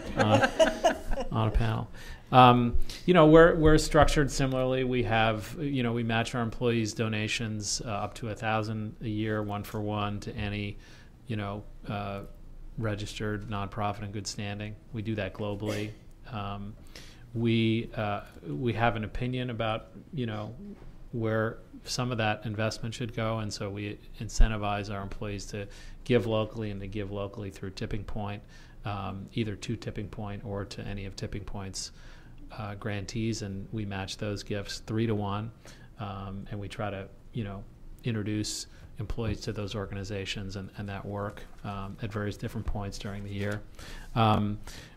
on a panel. We're structured similarly. We have, we match our employees' donations up to $1,000 a year, 1-for-1 to any, registered nonprofit in good standing. We do that globally. We have an opinion about, where some of that investment should go, and so we incentivize our employees to give locally and to give locally through Tipping Point, either to Tipping Point or to any of Tipping Point's grantees, and we match those gifts 3-to-1, and we try to introduce employees to those organizations and that work at various different points during the year.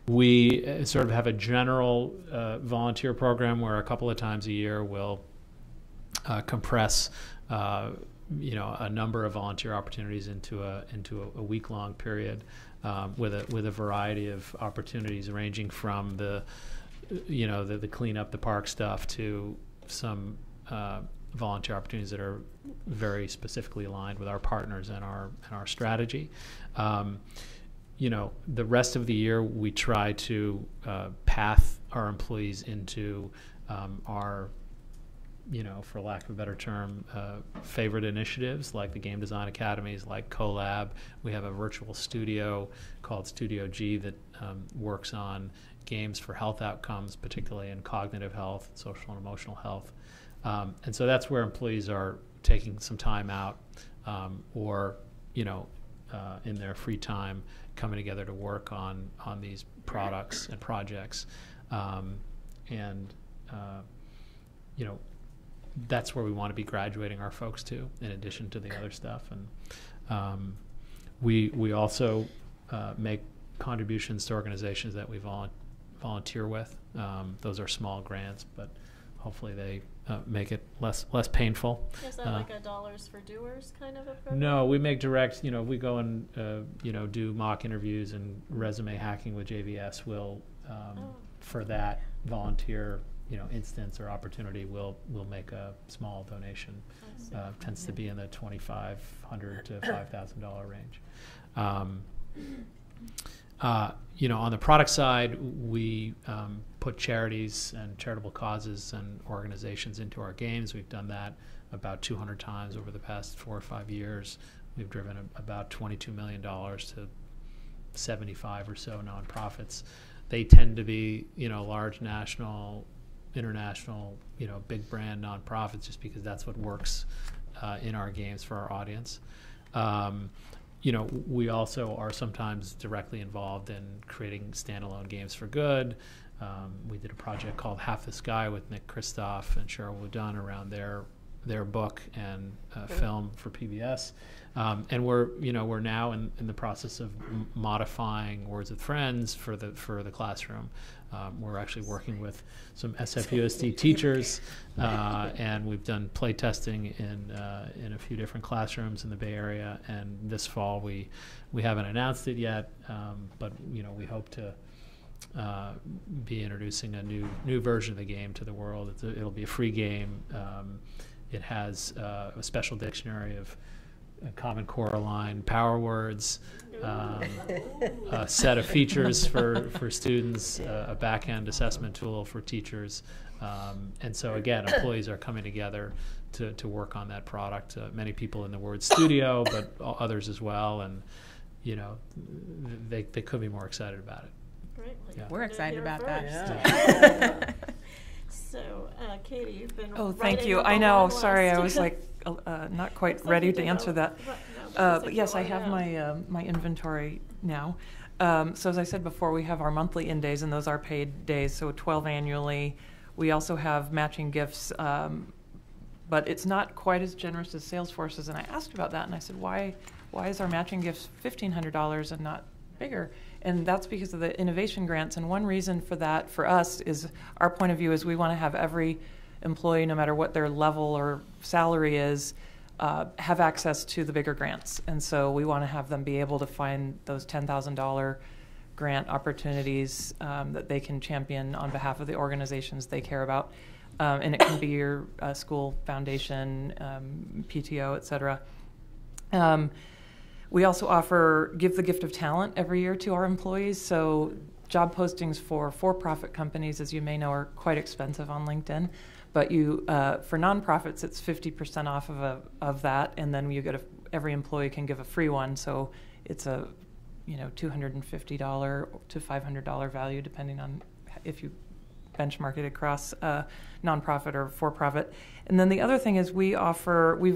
We sort of have a general volunteer program where a couple of times a year we'll compress a number of volunteer opportunities into a week-long period with a variety of opportunities ranging from the clean up the park stuff to some volunteer opportunities that are very specifically aligned with our partners and our strategy. The rest of the year we try to path our employees into our, for lack of a better term, favorite initiatives like the Game Design Academies, like CoLab. We have a virtual studio called Studio G that works on games for health outcomes, particularly in cognitive health, social and emotional health. And so that's where employees are taking some time out or, in their free time coming together to work on these products and projects. That's where we want to be graduating our folks to, in addition to the other stuff. And we also make contributions to organizations that we volunteer with. Those are small grants, but hopefully they make it less painful. Is that like a dollars for doers kind of a program? No, we make direct, we go and, do mock interviews and resume hacking with JVS. We'll, for that volunteer, instance or opportunity, we'll make a small donation. Tends to be in the $2,500 to $5,000 range. On the product side, we put charities and charitable causes and organizations into our games. We've done that about 200 times over the past 4 or 5 years. We've driven about $22 million to 75 or so nonprofits. They tend to be, large national, international, big brand nonprofits, just because that's what works in our games for our audience. We also are sometimes directly involved in creating standalone games for good. We did a project called Half the Sky with Nick Kristof and Cheryl Woodun around their book and film for PBS. And we're now in the process of modifying Words with Friends for the classroom. We're actually working with some SFUSD teachers, and we've done play testing in a few different classrooms in the Bay Area. And this fall, we haven't announced it yet, but we hope to be introducing a new version of the game to the world. It'll be a free game. It has a special dictionary of Common Core line power words, a set of features for students, a back-end assessment tool for teachers. And so, again, employees are coming together to work on that product. Many people in the Word Studio, but others as well. And, they could be more excited about it. Great. Yeah. We're excited about that. Yeah. So, Katie, you've been thank you. I know. Sorry, I was not quite ready to answer that. But yes, I have my inventory now. So as I said before, we have our monthly in days, and those are paid days, so 12 annually. We also have matching gifts, but it's not quite as generous as Salesforce's. And I asked about that, and I said, why is our matching gifts $1,500 and not bigger? And that's because of the innovation grants. And one reason for that for us is our point of view is we want to have every employee, no matter what their level or salary is, have access to the bigger grants. And so we want to have them be able to find those $10,000 grant opportunities that they can champion on behalf of the organizations they care about. And it can be your school foundation, PTO, et cetera. We also offer Give the Gift of Talent every year to our employees. So job postings for for-profit companies, as you may know, are quite expensive on LinkedIn. But for nonprofits, it's 50% off of that, and then every employee can give a free one. So it's a $250 to $500 value, depending on if you benchmark it across nonprofit or for-profit. And then the other thing is we've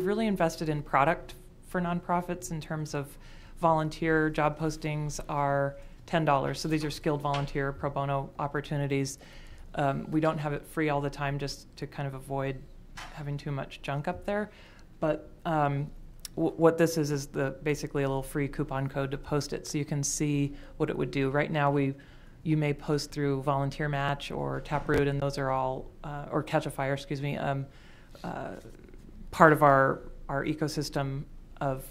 really invested in product for nonprofits in terms of volunteer job postings are $10. So these are skilled volunteer pro bono opportunities. We don't have it free all the time just to kind of avoid having too much junk up there. But what this is basically a little free coupon code to post it so you can see what it would do. Right now you may post through Volunteer Match or Taproot, and those are all, or Catch a Fire, excuse me, part of our ecosystem of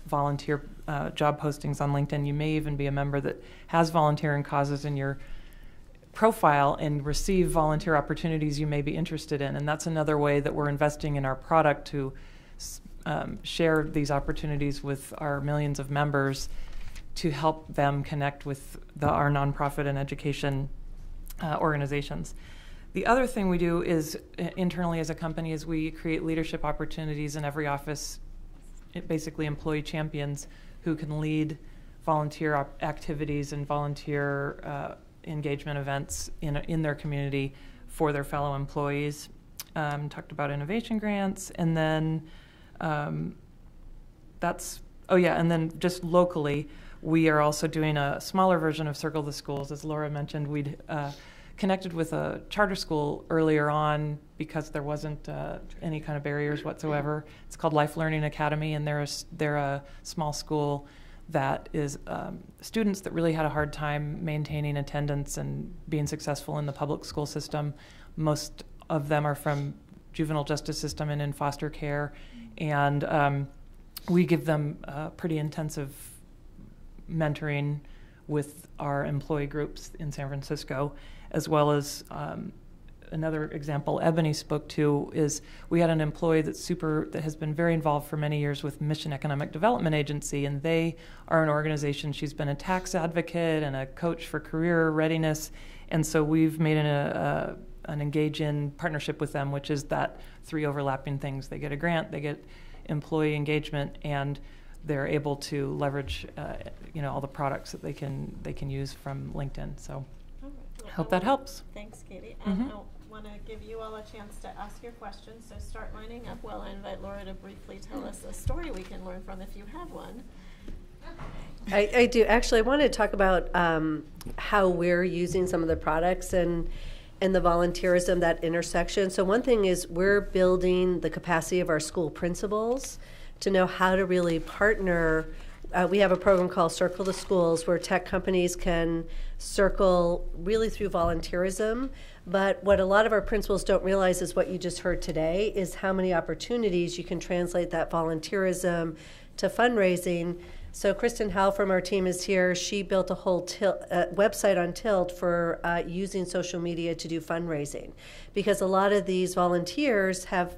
volunteer job postings on LinkedIn. You may even be a member that has volunteering causes in your profile and receive volunteer opportunities you may be interested in. And that's another way that we're investing in our product to share these opportunities with our millions of members to help them connect with our nonprofit and education organizations. The other thing we do is internally as a company is we create leadership opportunities in every office, basically employee champions who can lead volunteer activities and volunteer engagement events in their community for their fellow employees. Talked about innovation grants, and then and then just locally, we are also doing a smaller version of Circle the Schools. As Laura mentioned, we'd connected with a charter school earlier on because there wasn't any kind of barriers whatsoever. It's called Life Learning Academy, and they're a small school that is students that really had a hard time maintaining attendance and being successful in the public school system. Most of them are from juvenile justice system and in foster care, and we give them pretty intensive mentoring with our employee groups in San Francisco, as well as another example Ebony spoke to is we had an employee that has been very involved for many years with Mission Economic Development Agency, and they are an organization. She's been a tax advocate and a coach for career readiness, and so we've made an engage-in partnership with them, which is that 3 overlapping things. They get a grant, they get employee engagement, and they're able to leverage all the products that they can use from LinkedIn. So I hope that helps. Thanks, Katie. And I want to give you all a chance to ask your questions, so start lining up while I invite Laura to briefly tell us a story we can learn from if you have one. I do. Actually, I wanted to talk about how we're using some of the products and the volunteerism, that intersection. So one thing is we're building the capacity of our school principals to know how to really partner. We have a program called Circle the Schools where tech companies can circle really through volunteerism. But what a lot of our principals don't realize is what you just heard today is how many opportunities you can translate that volunteerism to fundraising. So Kristen Howell from our team is here. She built a whole website on Tilt for using social media to do fundraising, because a lot of these volunteers have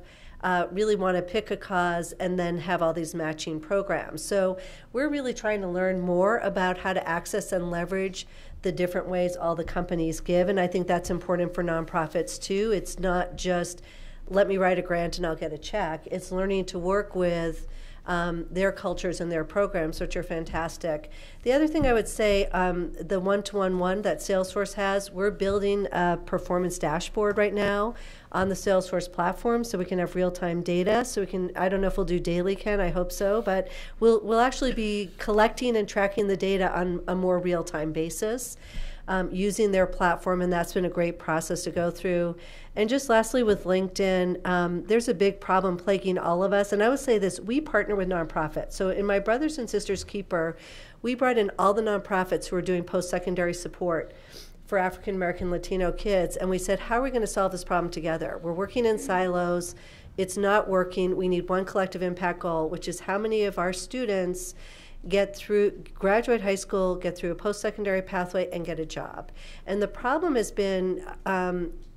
really want to pick a cause and then have all these matching programs. So we're really trying to learn more about how to access and leverage the different ways all the companies give, and I think that's important for nonprofits too. It's not just let me write a grant and I'll get a check. It's learning to work with their cultures and their programs, which are fantastic. The other thing I would say, the one-to-one that Salesforce has, we're building a performance dashboard right now on the Salesforce platform so we can have real-time data. So we can, I don't know if we'll do daily, Ken, I hope so, but we'll actually be collecting and tracking the data on a more real-time basis. Using their platform, and that's been a great process to go through. And just lastly with LinkedIn, there's a big problem plaguing all of us, and I would say this, we partner with nonprofits. So in my Brothers and Sisters Keeper, we brought in all the nonprofits who are doing post-secondary support for African American Latino kids, and we said, how are we going to solve this problem together? We're working in silos, it's not working, we need one collective impact goal, which is how many of our students graduate high school, get through a post-secondary pathway, and get a job. And the problem has been,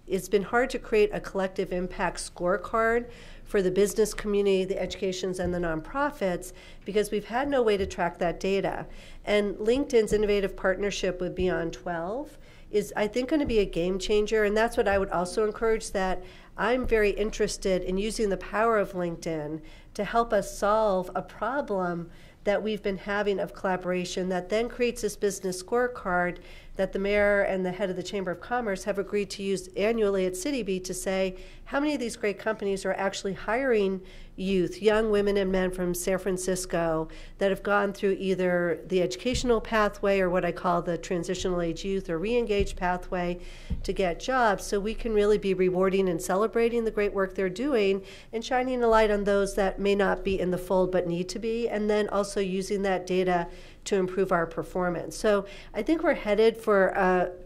it's been hard to create a collective impact scorecard for the business community, the educations, and the nonprofits, because we've had no way to track that data. And LinkedIn's innovative partnership with Beyond 12 is, I think, going to be a game changer, and that's what I would also encourage, that I'm very interested in using the power of LinkedIn to help us solve a problem that we've been having of collaboration that then creates this business scorecard that the mayor and the head of the Chamber of Commerce have agreed to use annually at CityBeat to say how many of these great companies are actually hiring youth, young women and men from San Francisco that have gone through either the educational pathway or what I call the transitional age youth or re-engaged pathway to get jobs, so we can really be rewarding and celebrating the great work they're doing and shining a light on those that may not be in the fold but need to be, and then also using that data to improve our performance. So I think we're headed for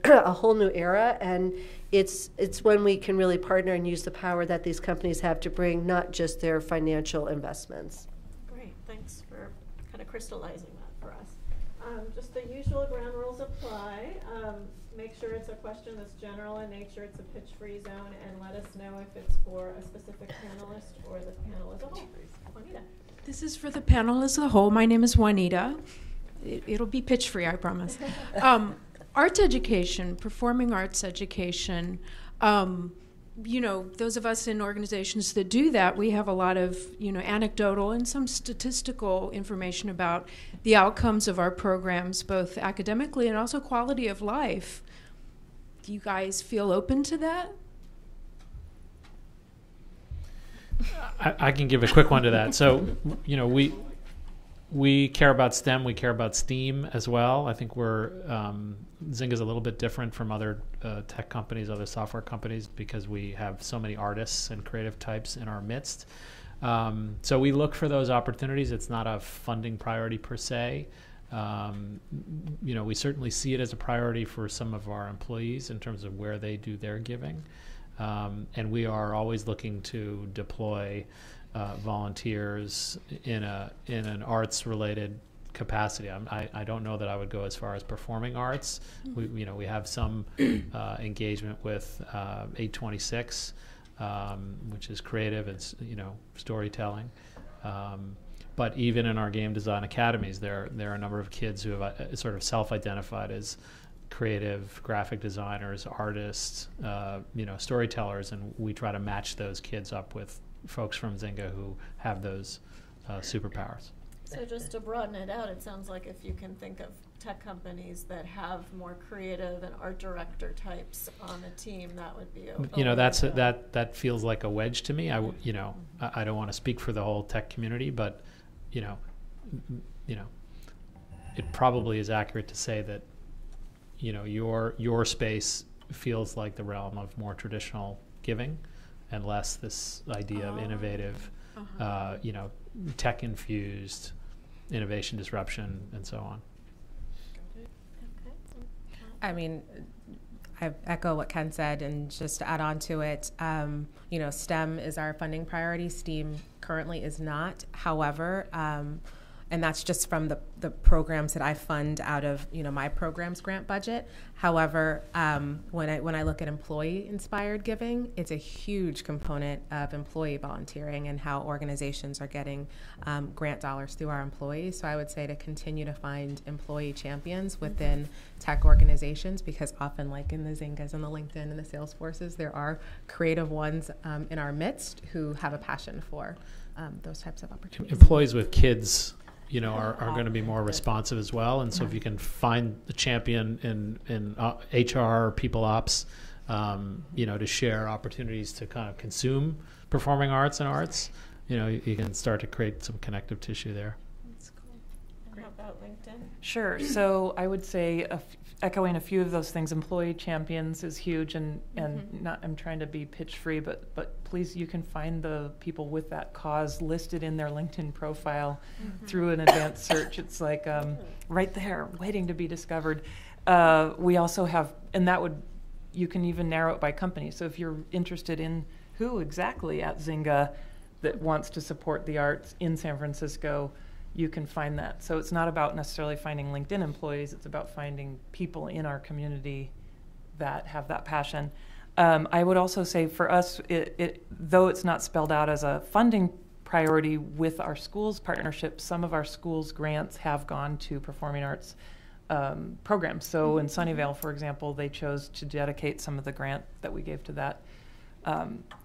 a whole new era, and it's when we can really partner and use the power that these companies have to bring, not just their financial investments. Great, thanks for kind of crystallizing that for us. Just the usual ground rules apply. Make sure it's a question that's general in nature, it's a pitch-free zone, and let us know if it's for a specific panelist or the panel as a whole. Juanita. This is for the panel as a whole. My name is Juanita. It'll be pitch-free, I promise. Arts education, performing arts education, those of us in organizations that do that, we have a lot of, anecdotal and some statistical information about the outcomes of our programs, both academically and also quality of life. Do you guys feel open to that? I can give a quick one to that. So, we care about STEM, we care about STEAM as well. I think Zynga's a little bit different from other tech companies, other software companies, because we have so many artists and creative types in our midst. So we look for those opportunities. It's not a funding priority per se. We certainly see it as a priority for some of our employees in terms of where they do their giving. And we are always looking to deploy volunteers in an arts-related capacity. I don't know that I would go as far as performing arts. We have some engagement with 826, which is creative and storytelling. But even in our game design academies, there are a number of kids who have sort of self-identified as creative graphic designers, artists, storytellers, and we try to match those kids up with folks from Zynga who have those superpowers. So just to broaden it out, it sounds like if you can think of tech companies that have more creative and art director types on a team, that would be that feels like a wedge to me. I don't want to speak for the whole tech community, but it probably is accurate to say that your space feels like the realm of more traditional giving and less this idea of innovative, tech infused innovation, disruption, and so on. I mean, I echo what Ken said, and just to add on to it, STEM is our funding priority. STEAM currently is not. However, and that's just from the programs that I fund out of my programs grant budget. However, when I look at employee-inspired giving, it's a huge component of employee volunteering and how organizations are getting grant dollars through our employees. So I would say to continue to find employee champions within tech organizations, because often, like in the Zyngas and the LinkedIn and the Salesforces, there are creative ones in our midst who have a passion for those types of opportunities. Employees with kids are going to be more responsive as well. And so if you can find the champion in HR, people ops, to share opportunities to kind of consume performing arts and arts, you can start to create some connective tissue there. That's cool. How about LinkedIn? Sure. So I would say, echoing a few of those things, employee champions is huge, and not, I'm trying to be pitch free, but please, you can find the people with that cause listed in their LinkedIn profile through an advanced search. It's like right there, waiting to be discovered. We also have, and you can even narrow it by company. So if you're interested in who exactly at Zynga that wants to support the arts in San Francisco, you can find that. So it's not about necessarily finding LinkedIn employees, it's about finding people in our community that have that passion. I would also say for us, though it's not spelled out as a funding priority with our schools partnerships, some of our schools grants have gone to performing arts programs. So in Sunnyvale, for example, they chose to dedicate some of the grant that we gave to that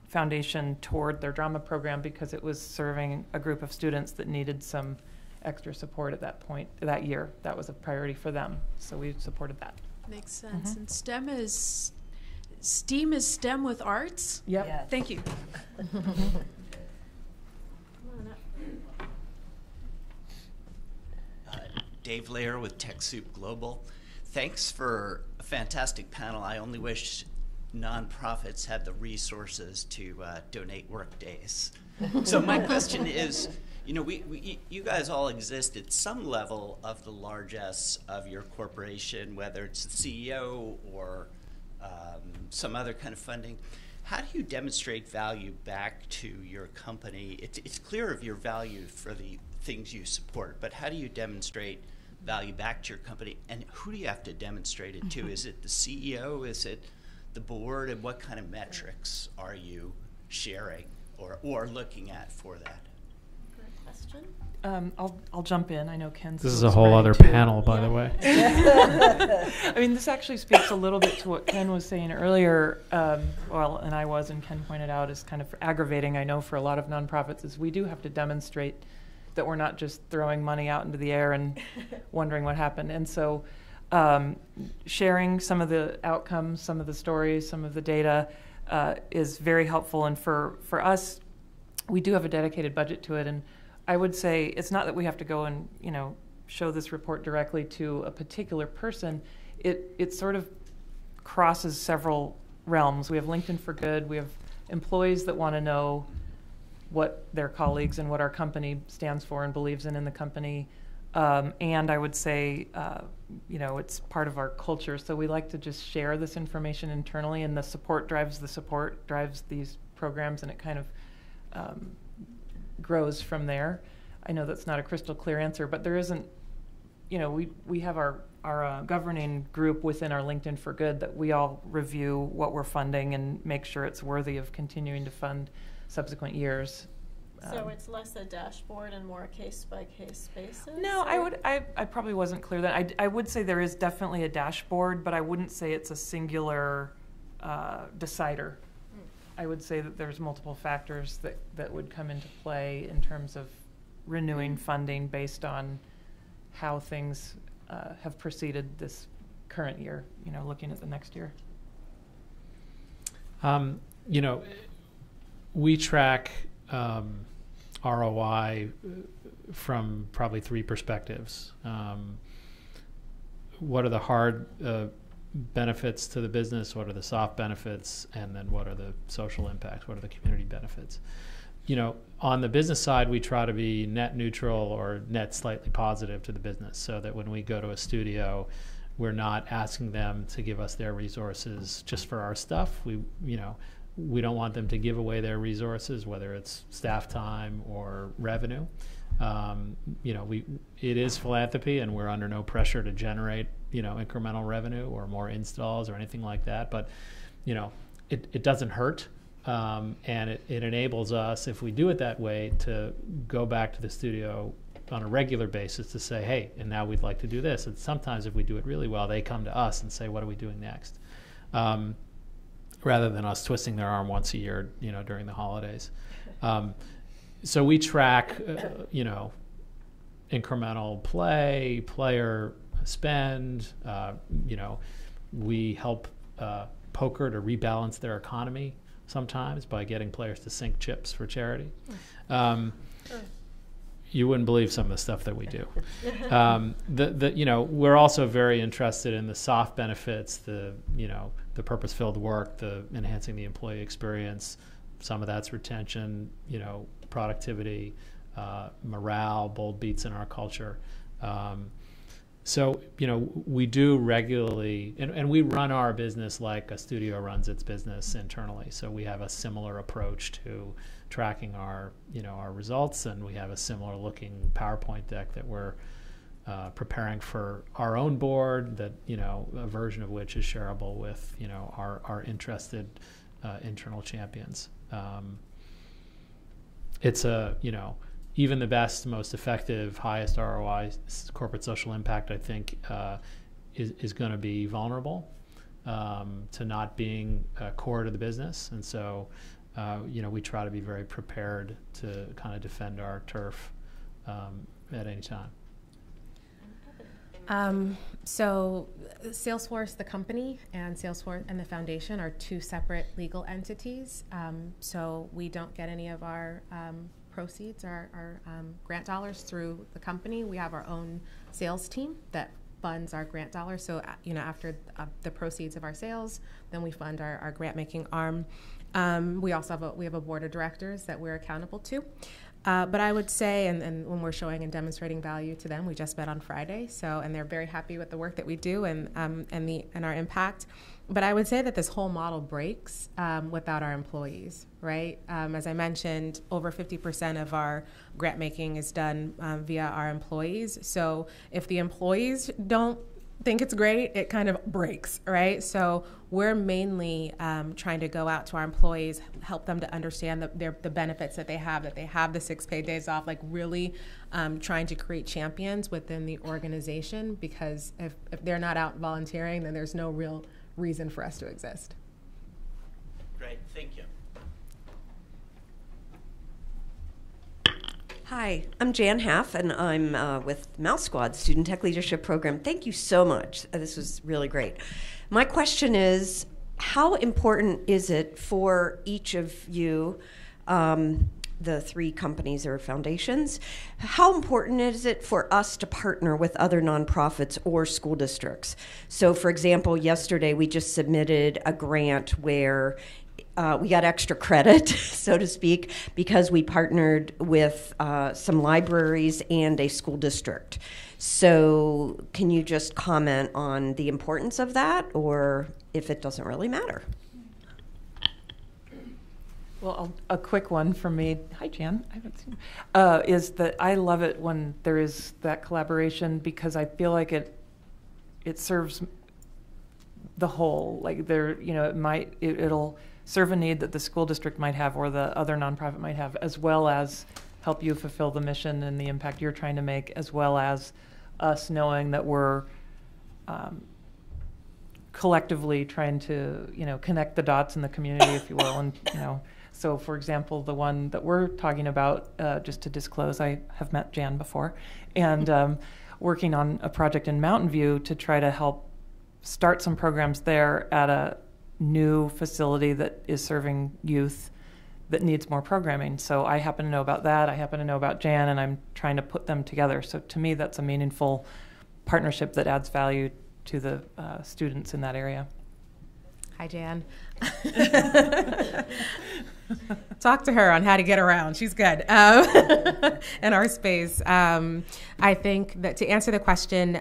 foundation toward their drama program because it was serving a group of students that needed some extra support at that point, that year. That was a priority for them, so we supported that. Makes sense. And STEAM is STEM with arts? Yep. Yes. Thank you. Dave Lair with TechSoup Global. Thanks for a fantastic panel. I only wish nonprofits had the resources to donate work days. So my question is, you guys all exist at some level of the largesse of your corporation, whether it's the CEO or some other kind of funding. How do you demonstrate value back to your company? It's clear of your value for the things you support, but how do you demonstrate value back to your company, and who do you have to demonstrate it to? Is it the CEO? Is it the board? And what kind of metrics are you sharing or looking at for that? Great question. I'll jump in. I know Ken's. This is a whole other panel, by the way. I mean, this actually speaks a little bit to what Ken was saying earlier. And I was, and Ken pointed out, is kind of aggravating, I know, for a lot of nonprofits, is we do have to demonstrate that we're not just throwing money out into the air and wondering what happened. And so sharing some of the outcomes, some of the stories, some of the data is very helpful. And for us, we do have a dedicated budget to it. And I would say it's not that we have to go and show this report directly to a particular person. It sort of crosses several realms. We have LinkedIn for Good. We have employees that want to know what their colleagues and what our company stands for and believes in the company. And I would say, it's part of our culture. So we like to just share this information internally, and the support drives these programs, and it kind of grows from there. I know that's not a crystal clear answer, but there isn't we have our governing group within our LinkedIn for Good that we all review what we're funding and make sure it's worthy of continuing to fund subsequent years. So it's less a dashboard and more a case-by-case basis? No, I probably wasn't clear then. I would say there is definitely a dashboard, but I wouldn't say it's a singular decider. I would say that there's multiple factors that would come into play in terms of renewing funding based on how things have proceeded this current year, looking at the next year. We track ROI from probably three perspectives. What are the hard benefits to the business? What are the soft benefits? And then what are the social impacts? What are the community benefits? On the business side, we try to be net neutral or net slightly positive to the business, so that when we go to a studio, we're not asking them to give us their resources just for our stuff. We don't want them to give away their resources, whether it's staff time or revenue. It is philanthropy, and we're under no pressure to generate, incremental revenue or more installs or anything like that. But, it doesn't hurt. And it enables us, if we do it that way, to go back to the studio on a regular basis to say, hey, and now we'd like to do this. And sometimes if we do it really well, they come to us and say, what are we doing next? Rather than us twisting their arm once a year, during the holidays. So we track, incremental player spend. We help poker to rebalance their economy sometimes by getting players to sink chips for charity. You wouldn't believe some of the stuff that we do. We're also very interested in the soft benefits, the purpose-filled work, the enhancing the employee experience. Some of that's retention, productivity, morale, bold beats in our culture. So, we do regularly, and we run our business like a studio runs its business internally. So we have a similar approach to tracking our results, and we have a similar looking PowerPoint deck that we're preparing for our own board, that, a version of which is shareable with, our interested internal champions. It's even the best, most effective, highest ROI corporate social impact, I think, is going to be vulnerable to not being core to the business. And so, we try to be very prepared to kind of defend our turf at any time. So Salesforce, the company, and Salesforce and the foundation are two separate legal entities. So we don't get any of our proceeds, our grant dollars through the company. We have our own sales team that funds our grant dollars. So, after the proceeds of our sales, then we fund our grant making arm. We also have a board of directors that we're accountable to. But I would say, and when we're showing and demonstrating value to them, we just met on Friday, and they're very happy with the work that we do and our impact. But I would say that this whole model breaks without our employees, right? As I mentioned, over 50% of our grant making is done via our employees. So if the employees don't think it's great, it kind of breaks, right? So we're mainly trying to go out to our employees, help them to understand the benefits that they have the 6 paid days off, like really trying to create champions within the organization, because if they're not out volunteering, then there's no real reason for us to exist. Great, thank you. Hi, I'm Jan Haff, and I'm with Mouse Squad Student Tech Leadership Program. Thank you so much. This was really great. My question is, how important is it for each of you, the 3 companies or foundations, how important is it for us to partner with other nonprofits or school districts? So, for example, yesterday we just submitted a grant where we got extra credit, so to speak, because we partnered with some libraries and a school district. So can you just comment on the importance of that, or if it doesn't really matter? Well, a quick one from me. Hi, Jan. I haven't seen. Is that I love it when there is that collaboration, because I feel like it serves the whole. Like there, it'll serve a need that the school district might have or the other nonprofit might have, as well as help you fulfill the mission and the impact you're trying to make, as well as us knowing that we're collectively trying to, connect the dots in the community, if you will. And, so for example, the one that we're talking about, just to disclose, I have met Jan before, and working on a project in Mountain View to try to help start some programs there at a new facility that is serving youth that needs more programming. So I happen to know about that. I happen to know about Jan, and I'm trying to put them together. So to me, that's a meaningful partnership that adds value to the students in that area. Hi, Jan. Talk to her on how to get around. She's good in our space. I think that to answer the question,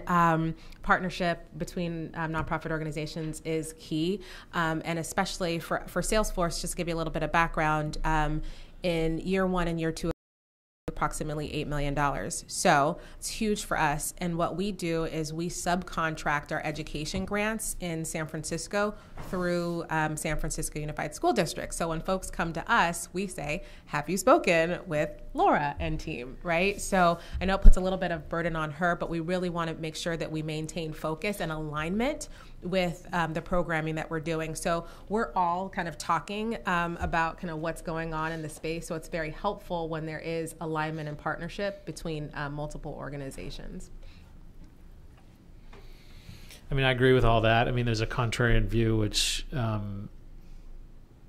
partnership between nonprofit organizations is key, and especially for Salesforce, just to give you a little bit of background, in year 1 and year 2, approximately $8 million. So it's huge for us. And what we do is we subcontract our education grants in San Francisco through San Francisco Unified School District. So when folks come to us, we say, have you spoken with Laura and team, right? So I know it puts a little bit of burden on her, but we really want to make sure that we maintain focus and alignment with the programming that we're doing. So we're all kind of talking about kind of what's going on in the space. So it's very helpful when there is alignment and partnership between multiple organizations. I mean, I agree with all that. I mean, there's a contrarian view which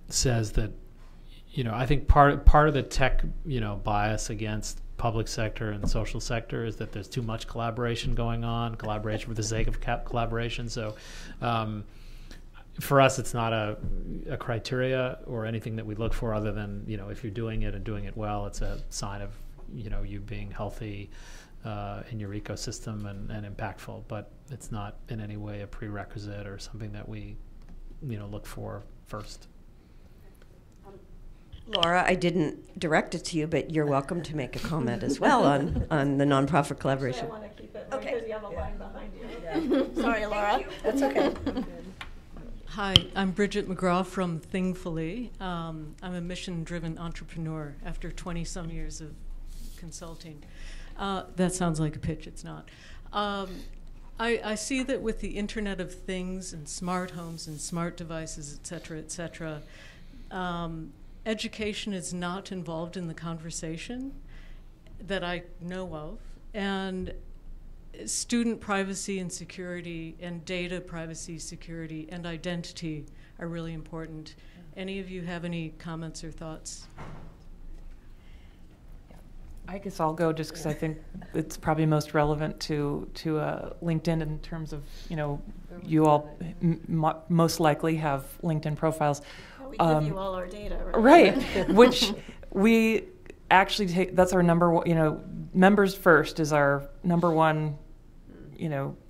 says that, I think part of the tech, bias against public sector and the social sector is that there's too much collaboration going on, collaboration for the sake of collaboration. So for us, it's not a criteria or anything that we look for other than, if you're doing it and doing it well, it's a sign of, you being healthy in your ecosystem and impactful. But it's not in any way a prerequisite or something that we, look for first. Laura, I didn't direct it to you, but you're welcome to make a comment as well on the nonprofit collaboration. I want to keep it Okay. because you have a line behind you. Yeah. Sorry, Laura. That's okay. Hi, I'm Bridget Mcgraw from Thingfully. I'm a mission-driven entrepreneur after 20-some years of consulting. That sounds like a pitch, it's not. I see that with the Internet of Things and smart homes and smart devices, et cetera, education is not involved in the conversation that I know of. And student privacy and security and data privacy, security, and identity are really important. Any of you have any comments or thoughts? I guess I'll go just because I think it's probably most relevant to LinkedIn in terms of, you all most likely have LinkedIn profiles. We give you all our data, right? Which we actually take, that's our number one, members first is our number one,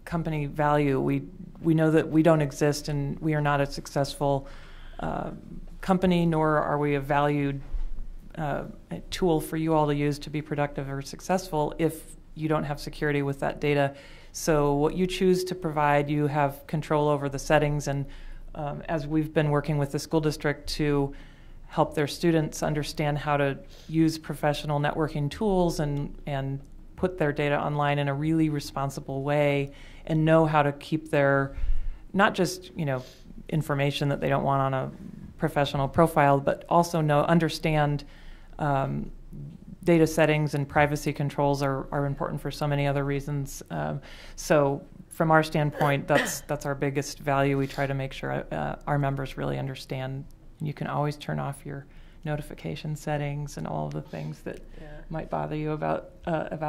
company value. We know that we don't exist and we are not a successful company, nor are we a valued tool for you all to use to be productive or successful if you don't have security with that data. So what you choose to provide, you have control over the settings. And as we've been working with the school district to help their students understand how to use professional networking tools and put their data online in a really responsible way and know how to keep their, not just, information that they don't want on a professional profile, but also understand data settings and privacy controls are important for so many other reasons. So from our standpoint, that's our biggest value. We try to make sure our members really understand. You can always turn off your notification settings and all of the things that might bother you about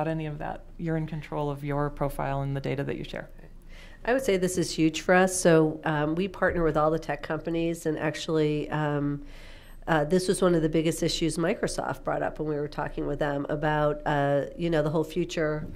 any of that. You're in control of your profile and the data that you share. I would say this is huge for us. So we partner with all the tech companies, and actually this was one of the biggest issues Microsoft brought up when we were talking with them about, the whole future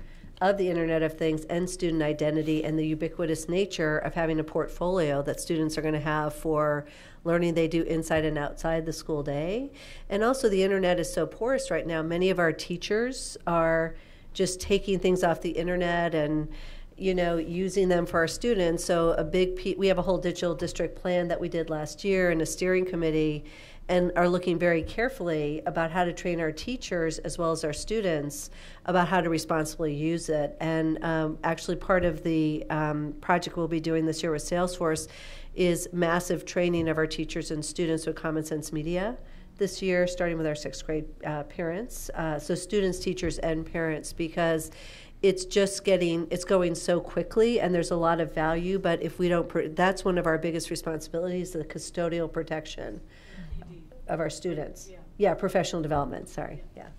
of the Internet of Things and student identity and the ubiquitous nature of having a portfolio that students are going to have for learning they do inside and outside the school day. And also the Internet is so porous right now. Many of our teachers are just taking things off the Internet and using them for our students. So we have a whole digital district plan that we did last year and a steering committee, and are looking very carefully about how to train our teachers as well as our students about how to responsibly use it. And actually part of the project we'll be doing this year with Salesforce is massive training of our teachers and students with common sense media this year, starting with our 6th grade parents. So students, teachers, and parents, because it's going so quickly and there's a lot of value, but if we don't, that's one of our biggest responsibilities, the custodial protection of our students. Yeah, professional development, sorry, yeah.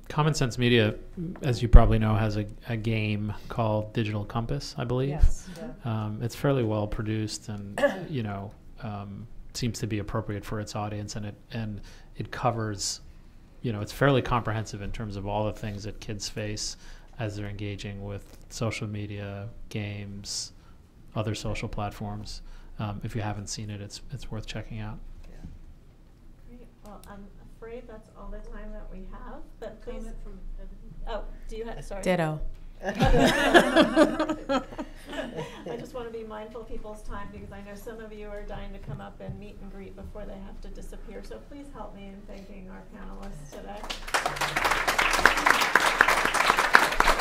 Common Sense Media, as you probably know, has a game called Digital Compass, I believe. Yes. It's fairly well produced and, seems to be appropriate for its audience, and it covers, it's fairly comprehensive in terms of all the things that kids face as they're engaging with social media, games, other social platforms. If you haven't seen it, it's worth checking out. Yeah. Great. Well, I'm afraid that's all the time that we have. But please. Oh, do you have? Sorry. Ditto. I just want to be mindful of people's time because I know some of you are dying to come up and meet and greet before they have to disappear. So please help me in thanking our panelists today.